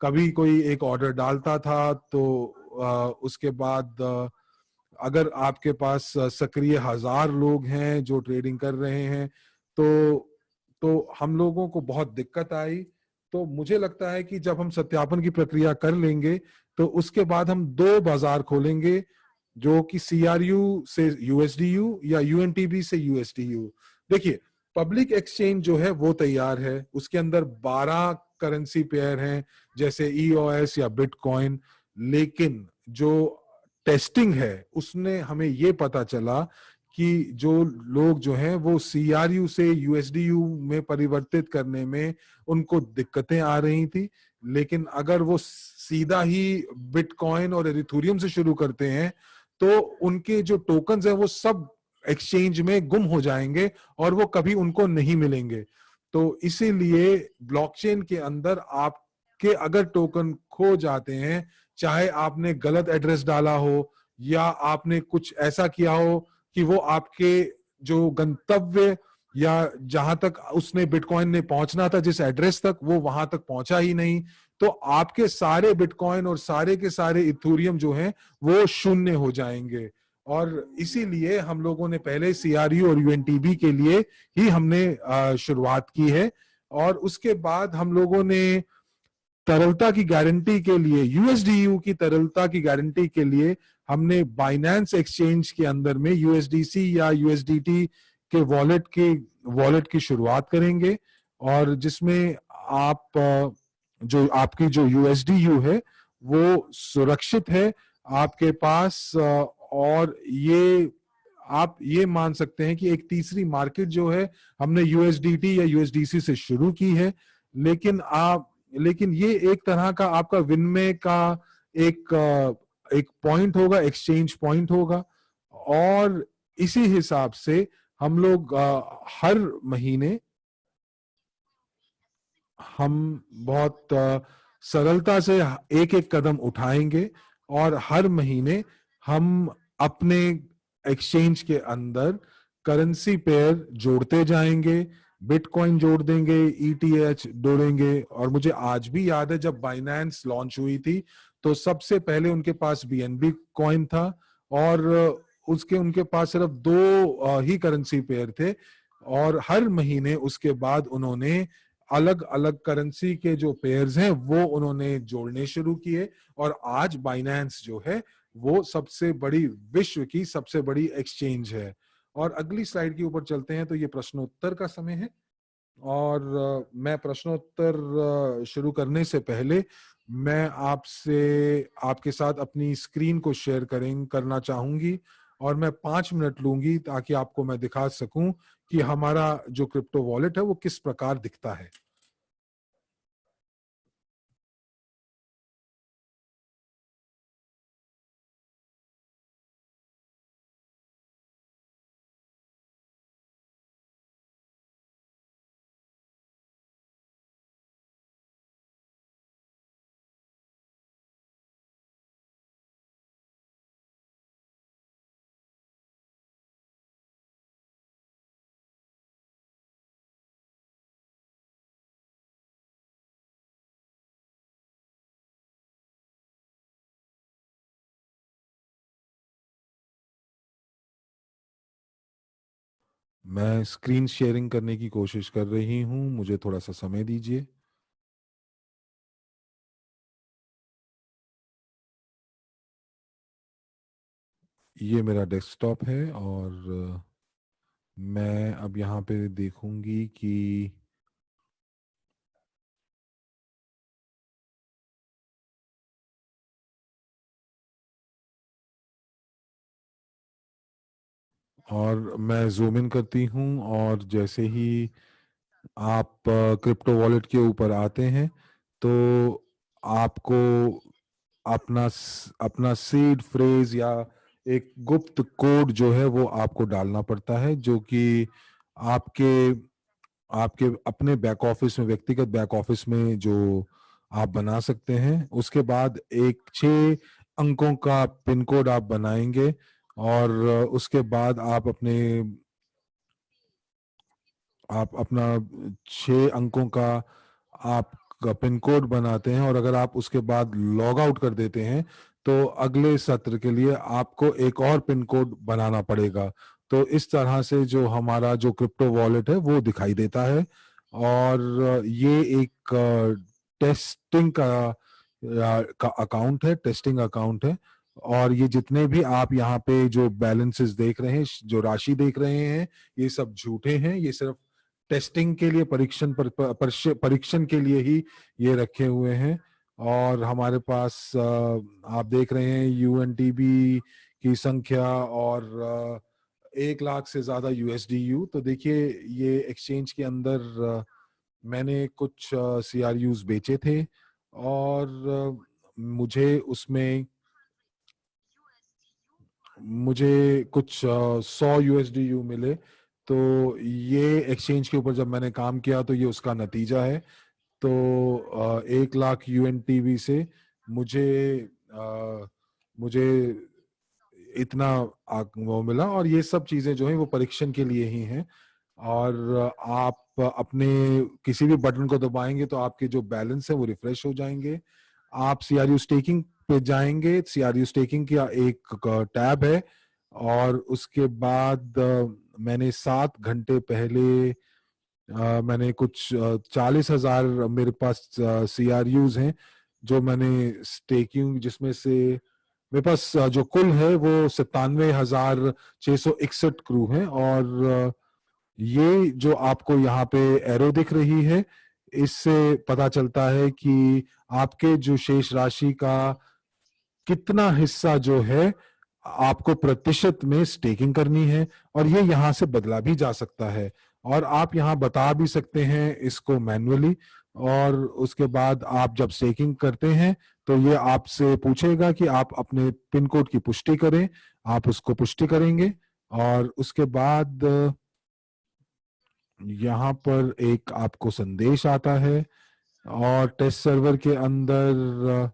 कभी कोई एक ऑर्डर डालता था तो उसके बाद अगर आपके पास सक्रिय 1,000 लोग हैं जो ट्रेडिंग कर रहे हैं, तो हम लोगों को बहुत दिक्कत आई। तो मुझे लगता है कि जब हम सत्यापन की प्रक्रिया कर लेंगे तो उसके बाद हम 2 बाजार खोलेंगे, जो कि सीआरयू से यूएसडीयू या यूएनटीबी से यूएसडीयू। देखिए, पब्लिक एक्सचेंज जो है वो तैयार है, उसके अंदर 12 करेंसी पेयर हैं जैसे ईओएस या बिटकॉइन। लेकिन जो टेस्टिंग है उसने हमें ये पता चला कि जो लोग जो हैं वो सीआरयू से यूएसडीयू में परिवर्तित करने में उनको दिक्कतें आ रही थी। लेकिन अगर वो सीधा ही बिटकॉइन और एरिथूरियम से शुरू करते हैं तो उनके जो टोकन्स हैं वो सब एक्सचेंज में गुम हो जाएंगे और वो कभी उनको नहीं मिलेंगे। तो इसीलिए ब्लॉकचेन के अंदर आपके अगर टोकन खो जाते हैं, चाहे आपने गलत एड्रेस डाला हो या आपने कुछ ऐसा किया हो कि वो आपके जो गंतव्य या जहां तक उसने बिटकॉइन ने पहुंचना था जिस एड्रेस तक, वो वहां तक पहुंचा ही नहीं, तो आपके सारे बिटकॉइन और सारे के सारे इथूरियम जो हैं वो शून्य हो जाएंगे। और इसीलिए हम लोगों ने पहले सीआरयू और यूएनटीबी के लिए ही हमने शुरुआत की है। और उसके बाद हम लोगों ने तरलता की गारंटी के लिए, यूएसडीयू की तरलता की गारंटी के लिए, हमने बाइनेंस एक्सचेंज के अंदर में यूएसडीसी या यूएसडीटी के वॉलेट की शुरुआत करेंगे, और जिसमें आप जो आपकी जो यूएसडीयू है वो सुरक्षित है आपके पास। और ये आप ये मान सकते हैं कि एक तीसरी मार्केट जो है हमने यूएसडीटी या यूएसडीसी से शुरू की है। लेकिन लेकिन ये एक तरह का आपका विनिमय का एक एक पॉइंट होगा, एक्सचेंज पॉइंट होगा। और इसी हिसाब से हम लोग हर महीने हम बहुत सरलता से एक एक कदम उठाएंगे, और हर महीने हम अपने एक्सचेंज के अंदर करेंसी पेयर जोड़ते जाएंगे, बिटकॉइन जोड़ देंगे, ईटीएच जोड़ेंगे। और मुझे आज भी याद है जब बाइनेंस लॉन्च हुई थी तो सबसे पहले उनके पास बीएनबी कॉइन था, और उसके उनके पास सिर्फ 2 ही करेंसी पेयर थे। और हर महीने उसके बाद उन्होंने अलग अलग करेंसी के जो पेयर्स हैं वो उन्होंने जोड़ने शुरू किए, और आज बाइनेंस जो है वो सबसे बड़ी, विश्व की सबसे बड़ी एक्सचेंज है। और अगली स्लाइड के ऊपर चलते हैं तो ये प्रश्नोत्तर का समय है। और मैं प्रश्नोत्तर शुरू करने से पहले मैं आपसे आपके साथ अपनी स्क्रीन को शेयर करना चाहूंगी, और मैं 5 मिनट लूंगी ताकि आपको मैं दिखा सकूं कि हमारा जो क्रिप्टो वॉलेट है वो किस प्रकार दिखता है। मैं स्क्रीन शेयरिंग करने की कोशिश कर रही हूँ, मुझे थोड़ा सा समय दीजिए। ये मेरा डेस्कटॉप है और मैं अब यहाँ पे देखूंगी कि और मैं जूम इन करती हूँ और जैसे ही आप क्रिप्टो वॉलेट के ऊपर आते हैं तो आपको अपना सीड फ्रेज या एक गुप्त कोड जो है वो आपको डालना पड़ता है, जो कि आपके आपके अपने बैक ऑफिस में, व्यक्तिगत बैक ऑफिस में जो आप बना सकते हैं। उसके बाद एक 6 अंकों का पिन कोड आप बनाएंगे और उसके बाद आप अपना 6 अंकों का आप पिन कोड बनाते हैं और अगर आप उसके बाद लॉग आउट कर देते हैं तो अगले सत्र के लिए आपको एक और पिन कोड बनाना पड़ेगा। तो इस तरह से जो हमारा जो क्रिप्टो वॉलेट है वो दिखाई देता है और ये एक टेस्टिंग का अकाउंट है, टेस्टिंग अकाउंट है। और ये जितने भी आप यहाँ पे जो बैलेंसेस देख रहे हैं, जो राशि देख रहे हैं, ये सब झूठे हैं। ये सिर्फ टेस्टिंग के लिए, परीक्षण के लिए ही ये रखे हुए हैं। और हमारे पास आप देख रहे हैं यूएनटीबी की संख्या और 1 लाख से ज्यादा यूएसडीयू। तो देखिए ये एक्सचेंज के अंदर मैंने कुछ सीआरयूज बेचे थे और मुझे कुछ 100 यूएसडीयू मिले। तो ये एक्सचेंज के ऊपर जब मैंने काम किया तो ये उसका नतीजा है। तो 1 लाख यूएनटीवी से मुझे अ, मुझे इतना वो मिला। और ये सब चीजें जो है वो परीक्षण के लिए ही हैं। और आप अपने किसी भी बटन को दबाएंगे तो आपके जो बैलेंस है वो रिफ्रेश हो जाएंगे। आप सीआरयू स्टेकिंग पे जाएंगे, सीआरयू स्टेकिंग का एक टैब है और उसके बाद मैंने 7 घंटे पहले मैंने कुछ 40,000 मेरे पास सीआरयूज हैं जो मैंने स्टेकिंग, जिसमें से मेरे पास जो कुल है वो 97,661 क्रू हैं। और ये जो आपको यहाँ पे एरो दिख रही है, इससे पता चलता है कि आपके जो शेष राशि का कितना हिस्सा जो है आपको प्रतिशत में स्टेकिंग करनी है। और ये यहाँ से बदला भी जा सकता है और आप यहाँ बता भी सकते हैं इसको मैन्युअली। और उसके बाद आप जब स्टेकिंग करते हैं तो ये आपसे पूछेगा कि आप अपने पिन कोड की पुष्टि करें। आप उसको पुष्टि करेंगे और उसके बाद यहाँ पर एक आपको संदेश आता है। और टेस्ट सर्वर के अंदर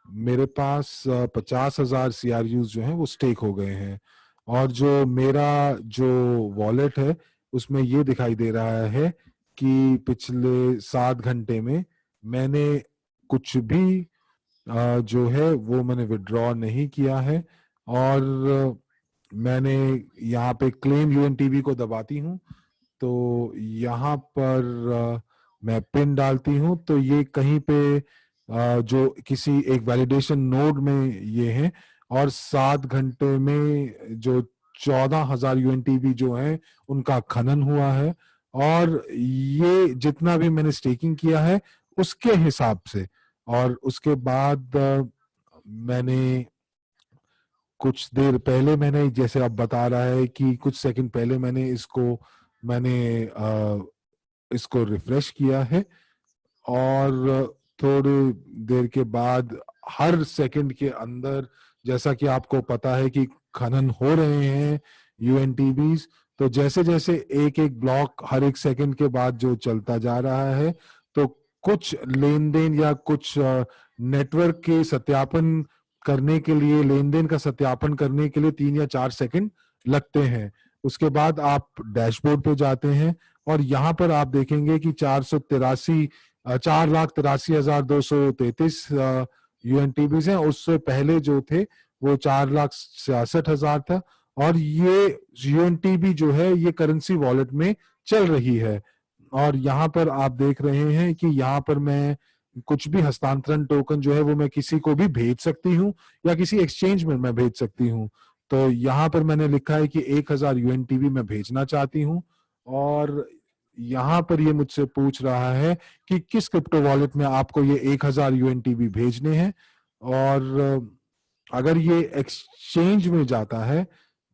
मेरे पास 50,000 सीआरयूज जो हैं वो स्टेक हो गए हैं। और जो मेरा जो वॉलेट है उसमें ये दिखाई दे रहा है कि पिछले 7 घंटे में मैंने कुछ भी जो है वो मैंने विड्रॉ नहीं किया है। और मैंने यहाँ पे क्लेम यूएनटीबी को दबाती हूँ तो यहाँ पर मैं पिन डालती हूँ तो ये कहीं पे जो किसी एक वैलिडेशन नोड में ये है। और 7 घंटे में जो 14,000 यूएनटीबी जो है उनका खनन हुआ है। और ये जितना भी मैंने स्टेकिंग किया है उसके हिसाब से। और उसके बाद मैंने कुछ देर पहले, मैंने जैसे अब बता रहा है कि कुछ सेकंड पहले मैंने इसको रिफ्रेश किया है। और थोड़ी देर के बाद हर सेकंड के अंदर, जैसा कि आपको पता है कि खनन हो रहे हैं यूएनटीबीज, तो जैसे जैसे एक एक ब्लॉक हर एक सेकंड के बाद जो चलता जा रहा है तो कुछ लेन देन या कुछ नेटवर्क के सत्यापन करने के लिए, लेन देन का सत्यापन करने के लिए 3 या 4 सेकंड लगते हैं। उसके बाद आप डैशबोर्ड पे जाते हैं और यहाँ पर आप देखेंगे कि 4,83,233 यूएनटीबीज हैं। उससे पहले जो थे वो 4,66,000 था और ये यूएनटीबी जो है ये करेंसी वॉलेट में चल रही है। और यहाँ पर आप देख रहे हैं कि यहाँ पर मैं कुछ भी हस्तांतरण टोकन जो है वो मैं किसी को भी भेज सकती हूँ या किसी एक्सचेंज में मैं भेज सकती हूँ। तो यहाँ पर मैंने लिखा है कि 1000 यूएनटीबी मैं भेजना चाहती हूँ, और यहाँ पर ये मुझसे पूछ रहा है कि किस क्रिप्टो वॉलेट में आपको ये 1000 यूएनटीबी भेजने हैं। और अगर ये एक्सचेंज में जाता है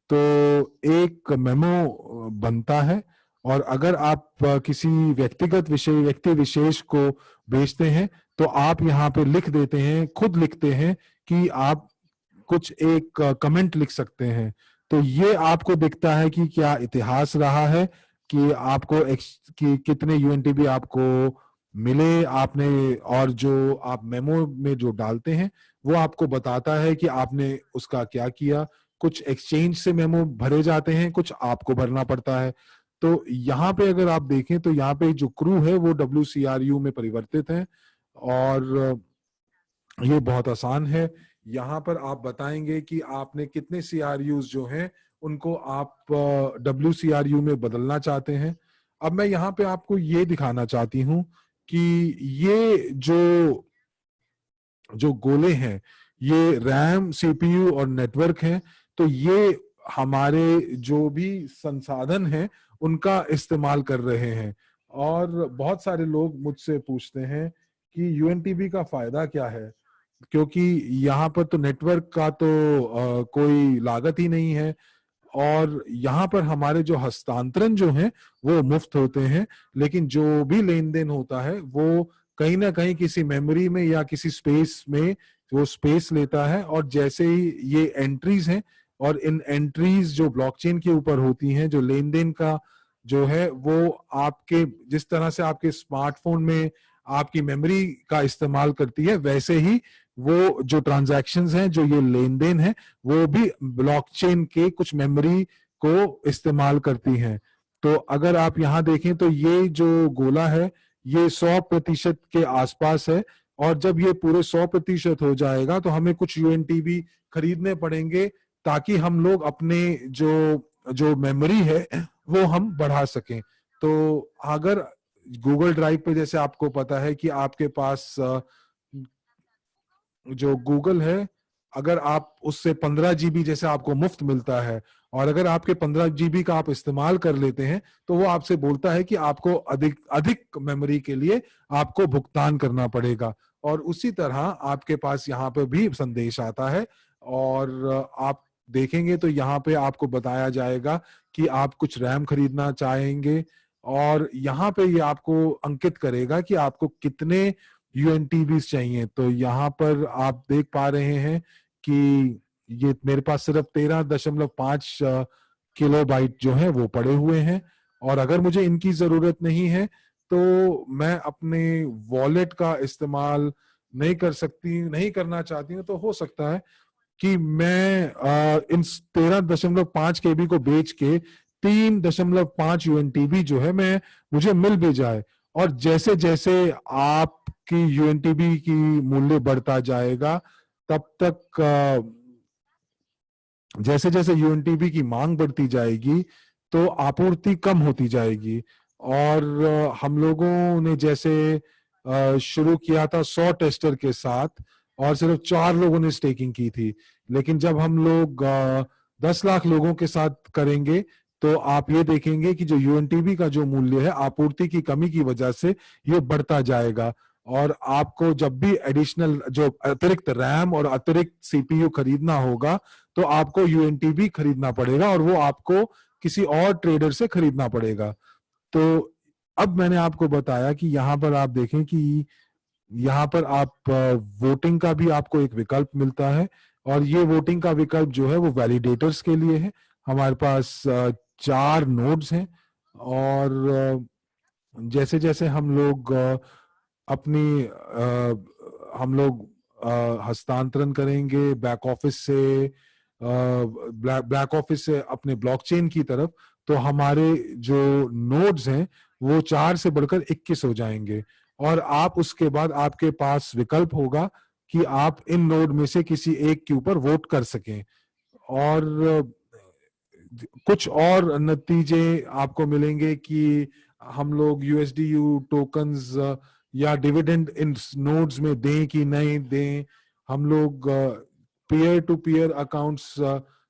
तो एक मेमो बनता है, और अगर आप किसी व्यक्ति विशेष को भेजते हैं तो आप यहाँ पे लिख देते हैं, खुद लिखते हैं कि आप कुछ एक कमेंट लिख सकते हैं। तो ये आपको दिखता है कि क्या इतिहास रहा है, कि आपको कि कितने यूएनटीबी आपको मिले आपने, और जो आप मेमो में जो डालते हैं वो आपको बताता है कि आपने उसका क्या किया। कुछ एक्सचेंज से मेमो भरे जाते हैं, कुछ आपको भरना पड़ता है। तो यहाँ पे अगर आप देखें तो यहाँ पे जो क्रू है वो WCRU में परिवर्तित है, और ये बहुत आसान है। यहाँ पर आप बताएंगे कि आपने कितने CRUs जो हैं उनको आप WCRU में बदलना चाहते हैं। अब मैं यहाँ पे आपको ये दिखाना चाहती हूँ कि ये जो गोले हैं ये रैम, CPU और नेटवर्क हैं। तो ये हमारे जो भी संसाधन हैं उनका इस्तेमाल कर रहे हैं। और बहुत सारे लोग मुझसे पूछते हैं कि यूएनटीबी का फायदा क्या है, क्योंकि यहाँ पर तो नेटवर्क का तो कोई लागत ही नहीं है, और यहाँ पर हमारे जो हस्तांतरण जो हैं वो मुफ्त होते हैं, लेकिन जो भी लेन देन होता है वो कहीं ना कहीं किसी मेमोरी में या किसी स्पेस में वो स्पेस लेता है। और जैसे ही ये एंट्रीज हैं, और इन एंट्रीज जो ब्लॉकचेन के ऊपर होती हैं, जो लेन देन का जो है वो आपके जिस तरह से आपके स्मार्टफोन में आपकी मेमोरी का इस्तेमाल करती है, वैसे ही वो जो ट्रांजैक्शंस हैं, जो ये लेन देन है, वो भी ब्लॉकचेन के कुछ मेमोरी को इस्तेमाल करती हैं। तो अगर आप यहाँ देखें तो ये जो गोला है ये 100% के आसपास है, और जब ये पूरे 100% हो जाएगा तो हमें कुछ यूएनटीबी खरीदने पड़ेंगे, ताकि हम लोग अपने जो जो मेमोरी है वो हम बढ़ा सकें। तो अगर गूगल ड्राइव पे, जैसे आपको पता है कि आपके पास जो गूगल है, अगर आप उससे 15 GB जैसे आपको मुफ्त मिलता है, और अगर आपके 15 GB का आप इस्तेमाल कर लेते हैं तो वो आपसे बोलता है कि आपको अधिक अधिक मेमोरी के लिए आपको भुगतान करना पड़ेगा। और उसी तरह आपके पास यहाँ पे भी संदेश आता है, और आप देखेंगे तो यहाँ पे आपको बताया जाएगा कि आप कुछ रैम खरीदना चाहेंगे, और यहाँ पे ये आपको अंकित करेगा कि आपको कितने यूएनटीबीज चाहिए। तो यहाँ पर आप देख पा रहे हैं कि ये मेरे पास सिर्फ 13.5 किलोबाइट जो है वो पड़े हुए हैं, और अगर मुझे इनकी जरूरत नहीं है तो मैं अपने वॉलेट का इस्तेमाल नहीं करना चाहती हूँ, तो हो सकता है कि मैं इन 13.5 KB को बेच के 3.5 यूएनटीबी जो है मैं मुझे मिल भी जाए। और जैसे जैसे आपकी यूएनटीबी की मूल्य बढ़ता जाएगा, तब तक जैसे जैसे यूएनटीबी की मांग बढ़ती जाएगी तो आपूर्ति कम होती जाएगी। और हम लोगों ने जैसे शुरू किया था 100 टेस्टर के साथ, और सिर्फ 4 लोगों ने स्टेकिंग की थी, लेकिन जब हम लोग 10 लाख लोगों के साथ करेंगे तो आप ये देखेंगे कि जो यूएनटीबी का जो मूल्य है आपूर्ति की कमी की वजह से ये बढ़ता जाएगा। और आपको जब भी एडिशनल जो अतिरिक्त रैम और अतिरिक्त सीपीयू खरीदना होगा तो आपको यूएनटीबी खरीदना पड़ेगा, और वो आपको किसी और ट्रेडर से खरीदना पड़ेगा। तो अब मैंने आपको बताया कि यहाँ पर आप देखें कि यहाँ पर आप वोटिंग का भी आपको एक विकल्प मिलता है, और ये वोटिंग का विकल्प जो है वो वैलिडेटर्स के लिए है। हमारे पास 4 नोड्स हैं, और जैसे जैसे हम लोग अपनी हम लोग हस्तांतरण करेंगे बैक ऑफिस से अपने ब्लॉकचेन की तरफ, तो हमारे जो नोड्स हैं वो 4 से बढ़कर 21 हो जाएंगे। और आप उसके बाद आपके पास विकल्प होगा कि आप इन नोड में से किसी एक के ऊपर वोट कर सकें। और कुछ और नतीजे आपको मिलेंगे कि हम लोग यूएसडीयू टोकन्स या डिविडेंड इन नोड्स में दें कि नहीं दें। हम लोग पीयर टू पीयर अकाउंट्स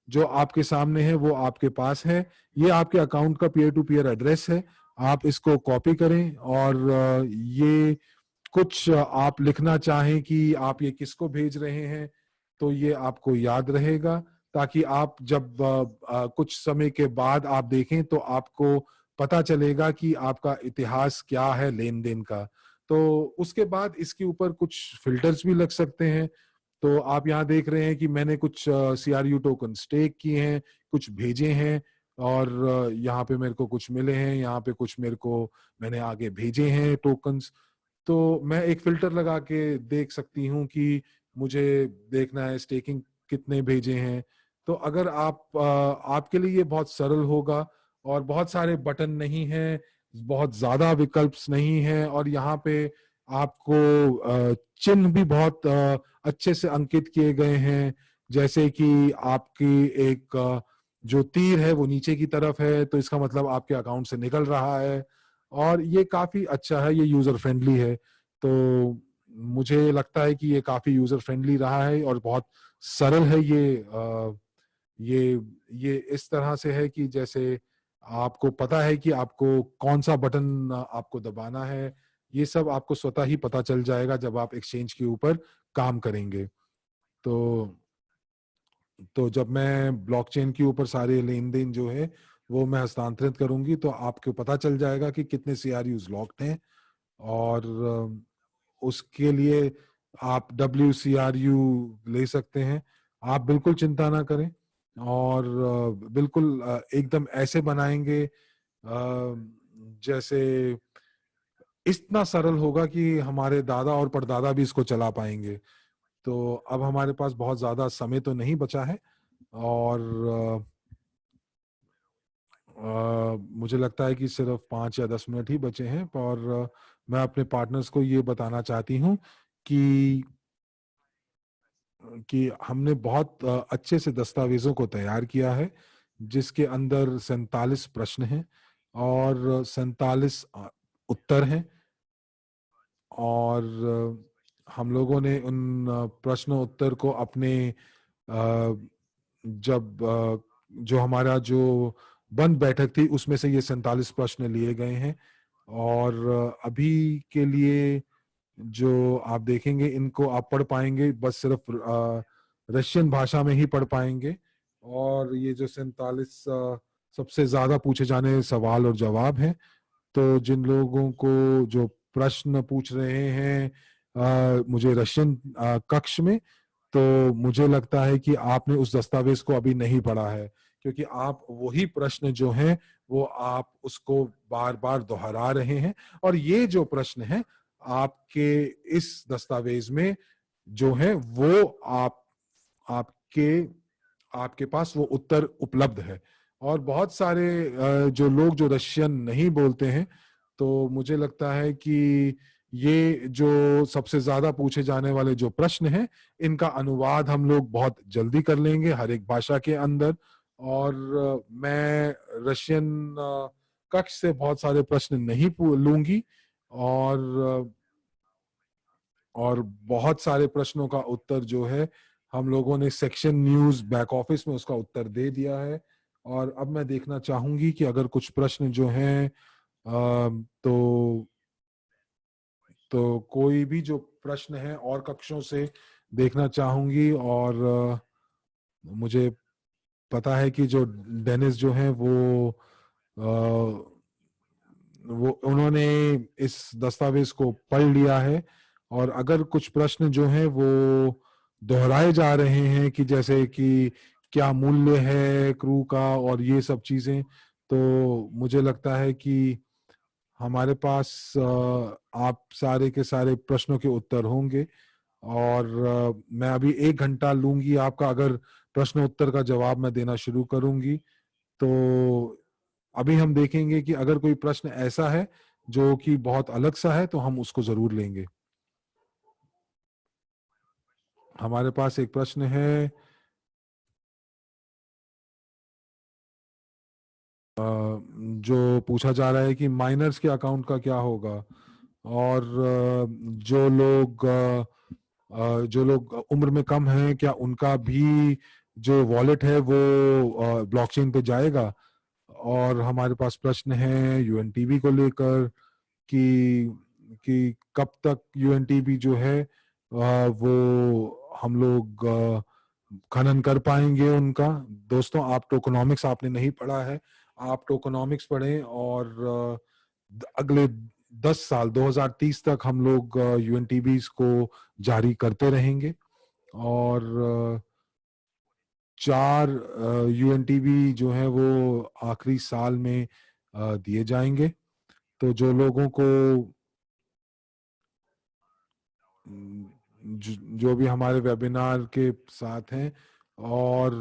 जो आपके सामने है वो आपके पास है। ये आपके अकाउंट का पीयर टू पीयर एड्रेस है। आप इसको कॉपी करें और ये कुछ आप लिखना चाहें कि आप ये किसको भेज रहे हैं तो ये आपको याद रहेगा, ताकि आप जब कुछ समय के बाद आप देखें तो आपको पता चलेगा कि आपका इतिहास क्या है लेन देन का। तो उसके बाद इसके ऊपर कुछ फिल्टर्स भी लग सकते हैं। तो आप यहाँ देख रहे हैं कि मैंने कुछ CRU टोकन स्टेक किए हैं, कुछ भेजे हैं, और यहाँ पे मेरे को कुछ मिले हैं, यहाँ पे कुछ मेरे को मैंने आगे भेजे हैं टोकन्स। तो मैं एक फिल्टर लगा के देख सकती हूँ कि मुझे देखना है स्टेकिंग कितने भेजे हैं। तो अगर आप आपके लिए ये बहुत सरल होगा और बहुत सारे बटन नहीं है, बहुत ज्यादा विकल्प नहीं है, और यहाँ पे आपको चिन्ह भी बहुत अच्छे से अंकित किए गए हैं। जैसे कि आपकी एक जो तीर है वो नीचे की तरफ है तो इसका मतलब आपके अकाउंट से निकल रहा है, और ये काफी अच्छा है, ये यूजर फ्रेंडली है। तो मुझे लगता है कि ये काफी यूजर फ्रेंडली रहा है और बहुत सरल है। ये इस तरह से है कि जैसे आपको पता है कि आपको कौन सा बटन आपको दबाना है। ये सब आपको स्वतः ही पता चल जाएगा जब आप एक्सचेंज के ऊपर काम करेंगे। तो जब मैं ब्लॉकचेन के ऊपर सारे लेन देन जो है वो मैं हस्तांतरित करूंगी तो आपको पता चल जाएगा कि कितने CRUs लॉक्ड हैं। और उसके लिए आप WCRU ले सकते हैं। आप बिल्कुल चिंता ना करें, और बिल्कुल एकदम ऐसे बनाएंगे जैसे इतना सरल होगा कि हमारे दादा और परदादा भी इसको चला पाएंगे। तो अब हमारे पास बहुत ज्यादा समय तो नहीं बचा है, और मुझे लगता है कि सिर्फ 5 या 10 मिनट ही बचे हैं, और मैं अपने पार्टनर्स को ये बताना चाहती हूँ कि हमने बहुत अच्छे से दस्तावेजों को तैयार किया है, जिसके अंदर 47 प्रश्न हैं और 47 उत्तर हैं। और हम लोगों ने उन प्रश्न उत्तर को अपने जब जो हमारा जो बंद बैठक थी उसमें से ये 47 प्रश्न लिए गए हैं। और अभी के लिए जो आप देखेंगे इनको आप पढ़ पाएंगे बस सिर्फ रशियन भाषा में ही पढ़ पाएंगे। और ये जो 47 सबसे ज्यादा पूछे जाने सवाल और जवाब हैं। तो जिन लोगों को जो प्रश्न पूछ रहे हैं मुझे रशियन कक्ष में, तो मुझे लगता है कि आपने उस दस्तावेज को अभी नहीं पढ़ा है, क्योंकि आप वही प्रश्न जो हैं वो आप उसको बार बार दोहरा रहे हैं। और ये जो प्रश्न है आपके इस दस्तावेज में जो है वो आपके आपके पास वो उत्तर उपलब्ध है। और बहुत सारे जो लोग जो रशियन नहीं बोलते हैं, तो मुझे लगता है कि ये जो सबसे ज्यादा पूछे जाने वाले जो प्रश्न हैं इनका अनुवाद हम लोग बहुत जल्दी कर लेंगे हर एक भाषा के अंदर। और मैं रशियन कक्ष से बहुत सारे प्रश्न नहीं लूंगी, और बहुत सारे प्रश्नों का उत्तर जो है हम लोगों ने सेक्शन न्यूज बैक ऑफिस में उसका उत्तर दे दिया है। और अब मैं देखना चाहूंगी कि अगर कुछ प्रश्न जो हैं तो कोई भी जो प्रश्न है और कक्षों से देखना चाहूंगी। और मुझे पता है कि जो डेनिस जो है वो उन्होंने इस दस्तावेज को पढ़ लिया है। और अगर कुछ प्रश्न जो हैं वो दोहराए जा रहे हैं कि जैसे कि क्या मूल्य है क्रू का और ये सब चीजें, तो मुझे लगता है कि हमारे पास आप सारे के सारे प्रश्नों के उत्तर होंगे। और मैं अभी 1 घंटा लूंगी आपका, अगर प्रश्न उत्तर का जवाब मैं देना शुरू करूंगी। तो अभी हम देखेंगे कि अगर कोई प्रश्न ऐसा है जो कि बहुत अलग सा है तो हम उसको जरूर लेंगे। हमारे पास एक प्रश्न है जो पूछा जा रहा है कि माइनर्स के अकाउंट का क्या होगा, और जो लोग उम्र में कम हैं, क्या उनका भी जो वॉलेट है वो ब्लॉकचेन पे जाएगा। और हमारे पास प्रश्न है यूएनटीबी को लेकर कि कब तक यूएनटीबी जो है वो हम लोग खनन कर पाएंगे उनका। दोस्तों, आप टोकनॉमिक्स आपने नहीं पढ़ा है, आप टोकनॉमिक्स पढ़ें, और अगले 10 साल 2030 तक हम लोग यूएनटीबीज को जारी करते रहेंगे, और 4 यूएनटीबी जो है वो आखिरी साल में दिए जाएंगे। तो जो लोगों को जो भी हमारे वेबिनार के साथ हैं, और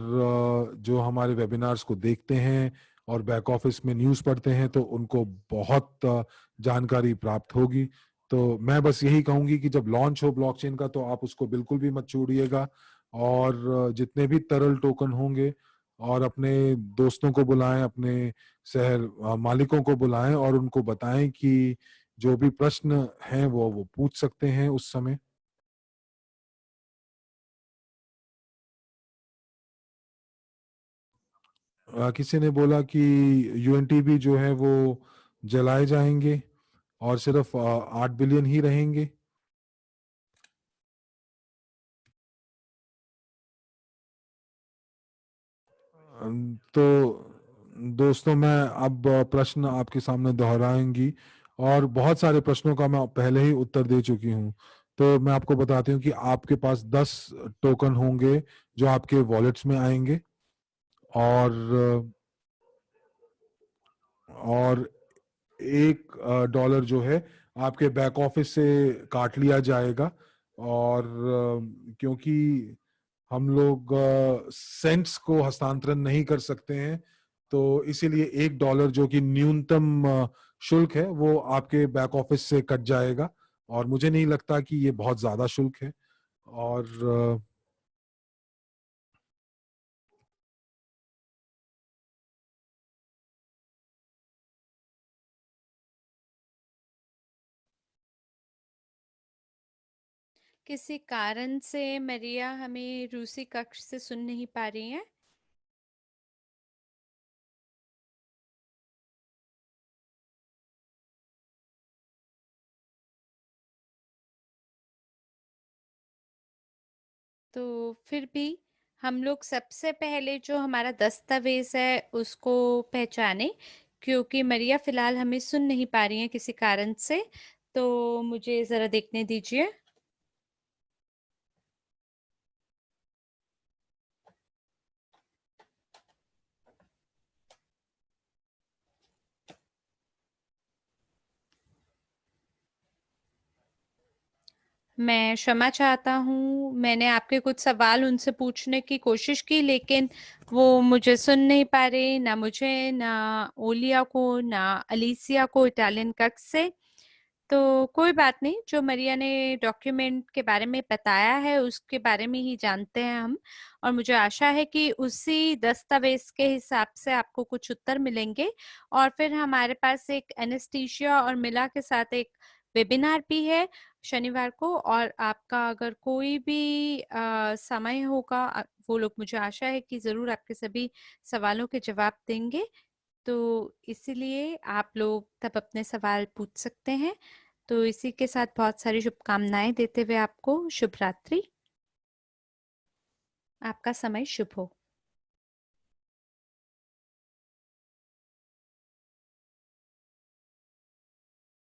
जो हमारे वेबिनार्स को देखते हैं और बैक ऑफिस में न्यूज़ पढ़ते हैं, तो उनको बहुत जानकारी प्राप्त होगी। तो मैं बस यही कहूंगी कि जब लॉन्च हो ब्लॉकचेन का, तो आप उसको बिल्कुल भी मत छोड़िएगा, और जितने भी तरल टोकन होंगे, और अपने दोस्तों को बुलाएं, अपने शहर मालिकों को बुलाएं, और उनको बताएं कि जो भी प्रश्न हैं वो पूछ सकते हैं उस समय। किसी ने बोला कि यूएनटीबी जो है वो जलाए जाएंगे और सिर्फ 8 बिलियन ही रहेंगे। तो दोस्तों, मैं अब प्रश्न आपके सामने दोहराएंगी, और बहुत सारे प्रश्नों का मैं पहले ही उत्तर दे चुकी हूँ। तो मैं आपको बताती हूँ कि आपके पास 10 टोकन होंगे जो आपके वॉलेट्स में आएंगे, और और $1 जो है आपके बैक ऑफिस से काट लिया जाएगा। और क्योंकि हम लोग सेंट्स को हस्तांतरण नहीं कर सकते हैं, तो इसीलिए $1 जो कि न्यूनतम शुल्क है, वो आपके बैक ऑफिस से कट जाएगा, और मुझे नहीं लगता कि ये बहुत ज्यादा शुल्क है। और किसी कारण से मरिया हमें रूसी कक्ष से सुन नहीं पा रही हैं। तो फिर भी हम लोग सबसे पहले जो हमारा दस्तावेज है उसको पहचाने, क्योंकि मरिया फिलहाल हमें सुन नहीं पा रही हैं किसी कारण से। तो मुझे जरा देखने दीजिए। मैं क्षमा चाहता हूँ, मैंने आपके कुछ सवाल उनसे पूछने की कोशिश की, लेकिन वो मुझे सुन नहीं पा रहे, ना मुझे, ना ओलिया को, ना अलीसिया को इटालियन कक्ष से। तो कोई बात नहीं, जो मरिया ने डॉक्यूमेंट के बारे में बताया है उसके बारे में ही जानते हैं हम, और मुझे आशा है कि उसी दस्तावेज के हिसाब से आपको कुछ उत्तर मिलेंगे। और फिर हमारे पास एक एनेस्थीसिया और मिला के साथ एक वेबिनार भी है शनिवार को, और आपका अगर कोई भी समय होगा, वो लोग मुझे आशा है कि जरूर आपके सभी सवालों के जवाब देंगे। तो इसीलिए आप लोग तब अपने सवाल पूछ सकते हैं। तो इसी के साथ बहुत सारी शुभकामनाएं देते हुए आपको शुभ रात्रि। आपका समय शुभ हो।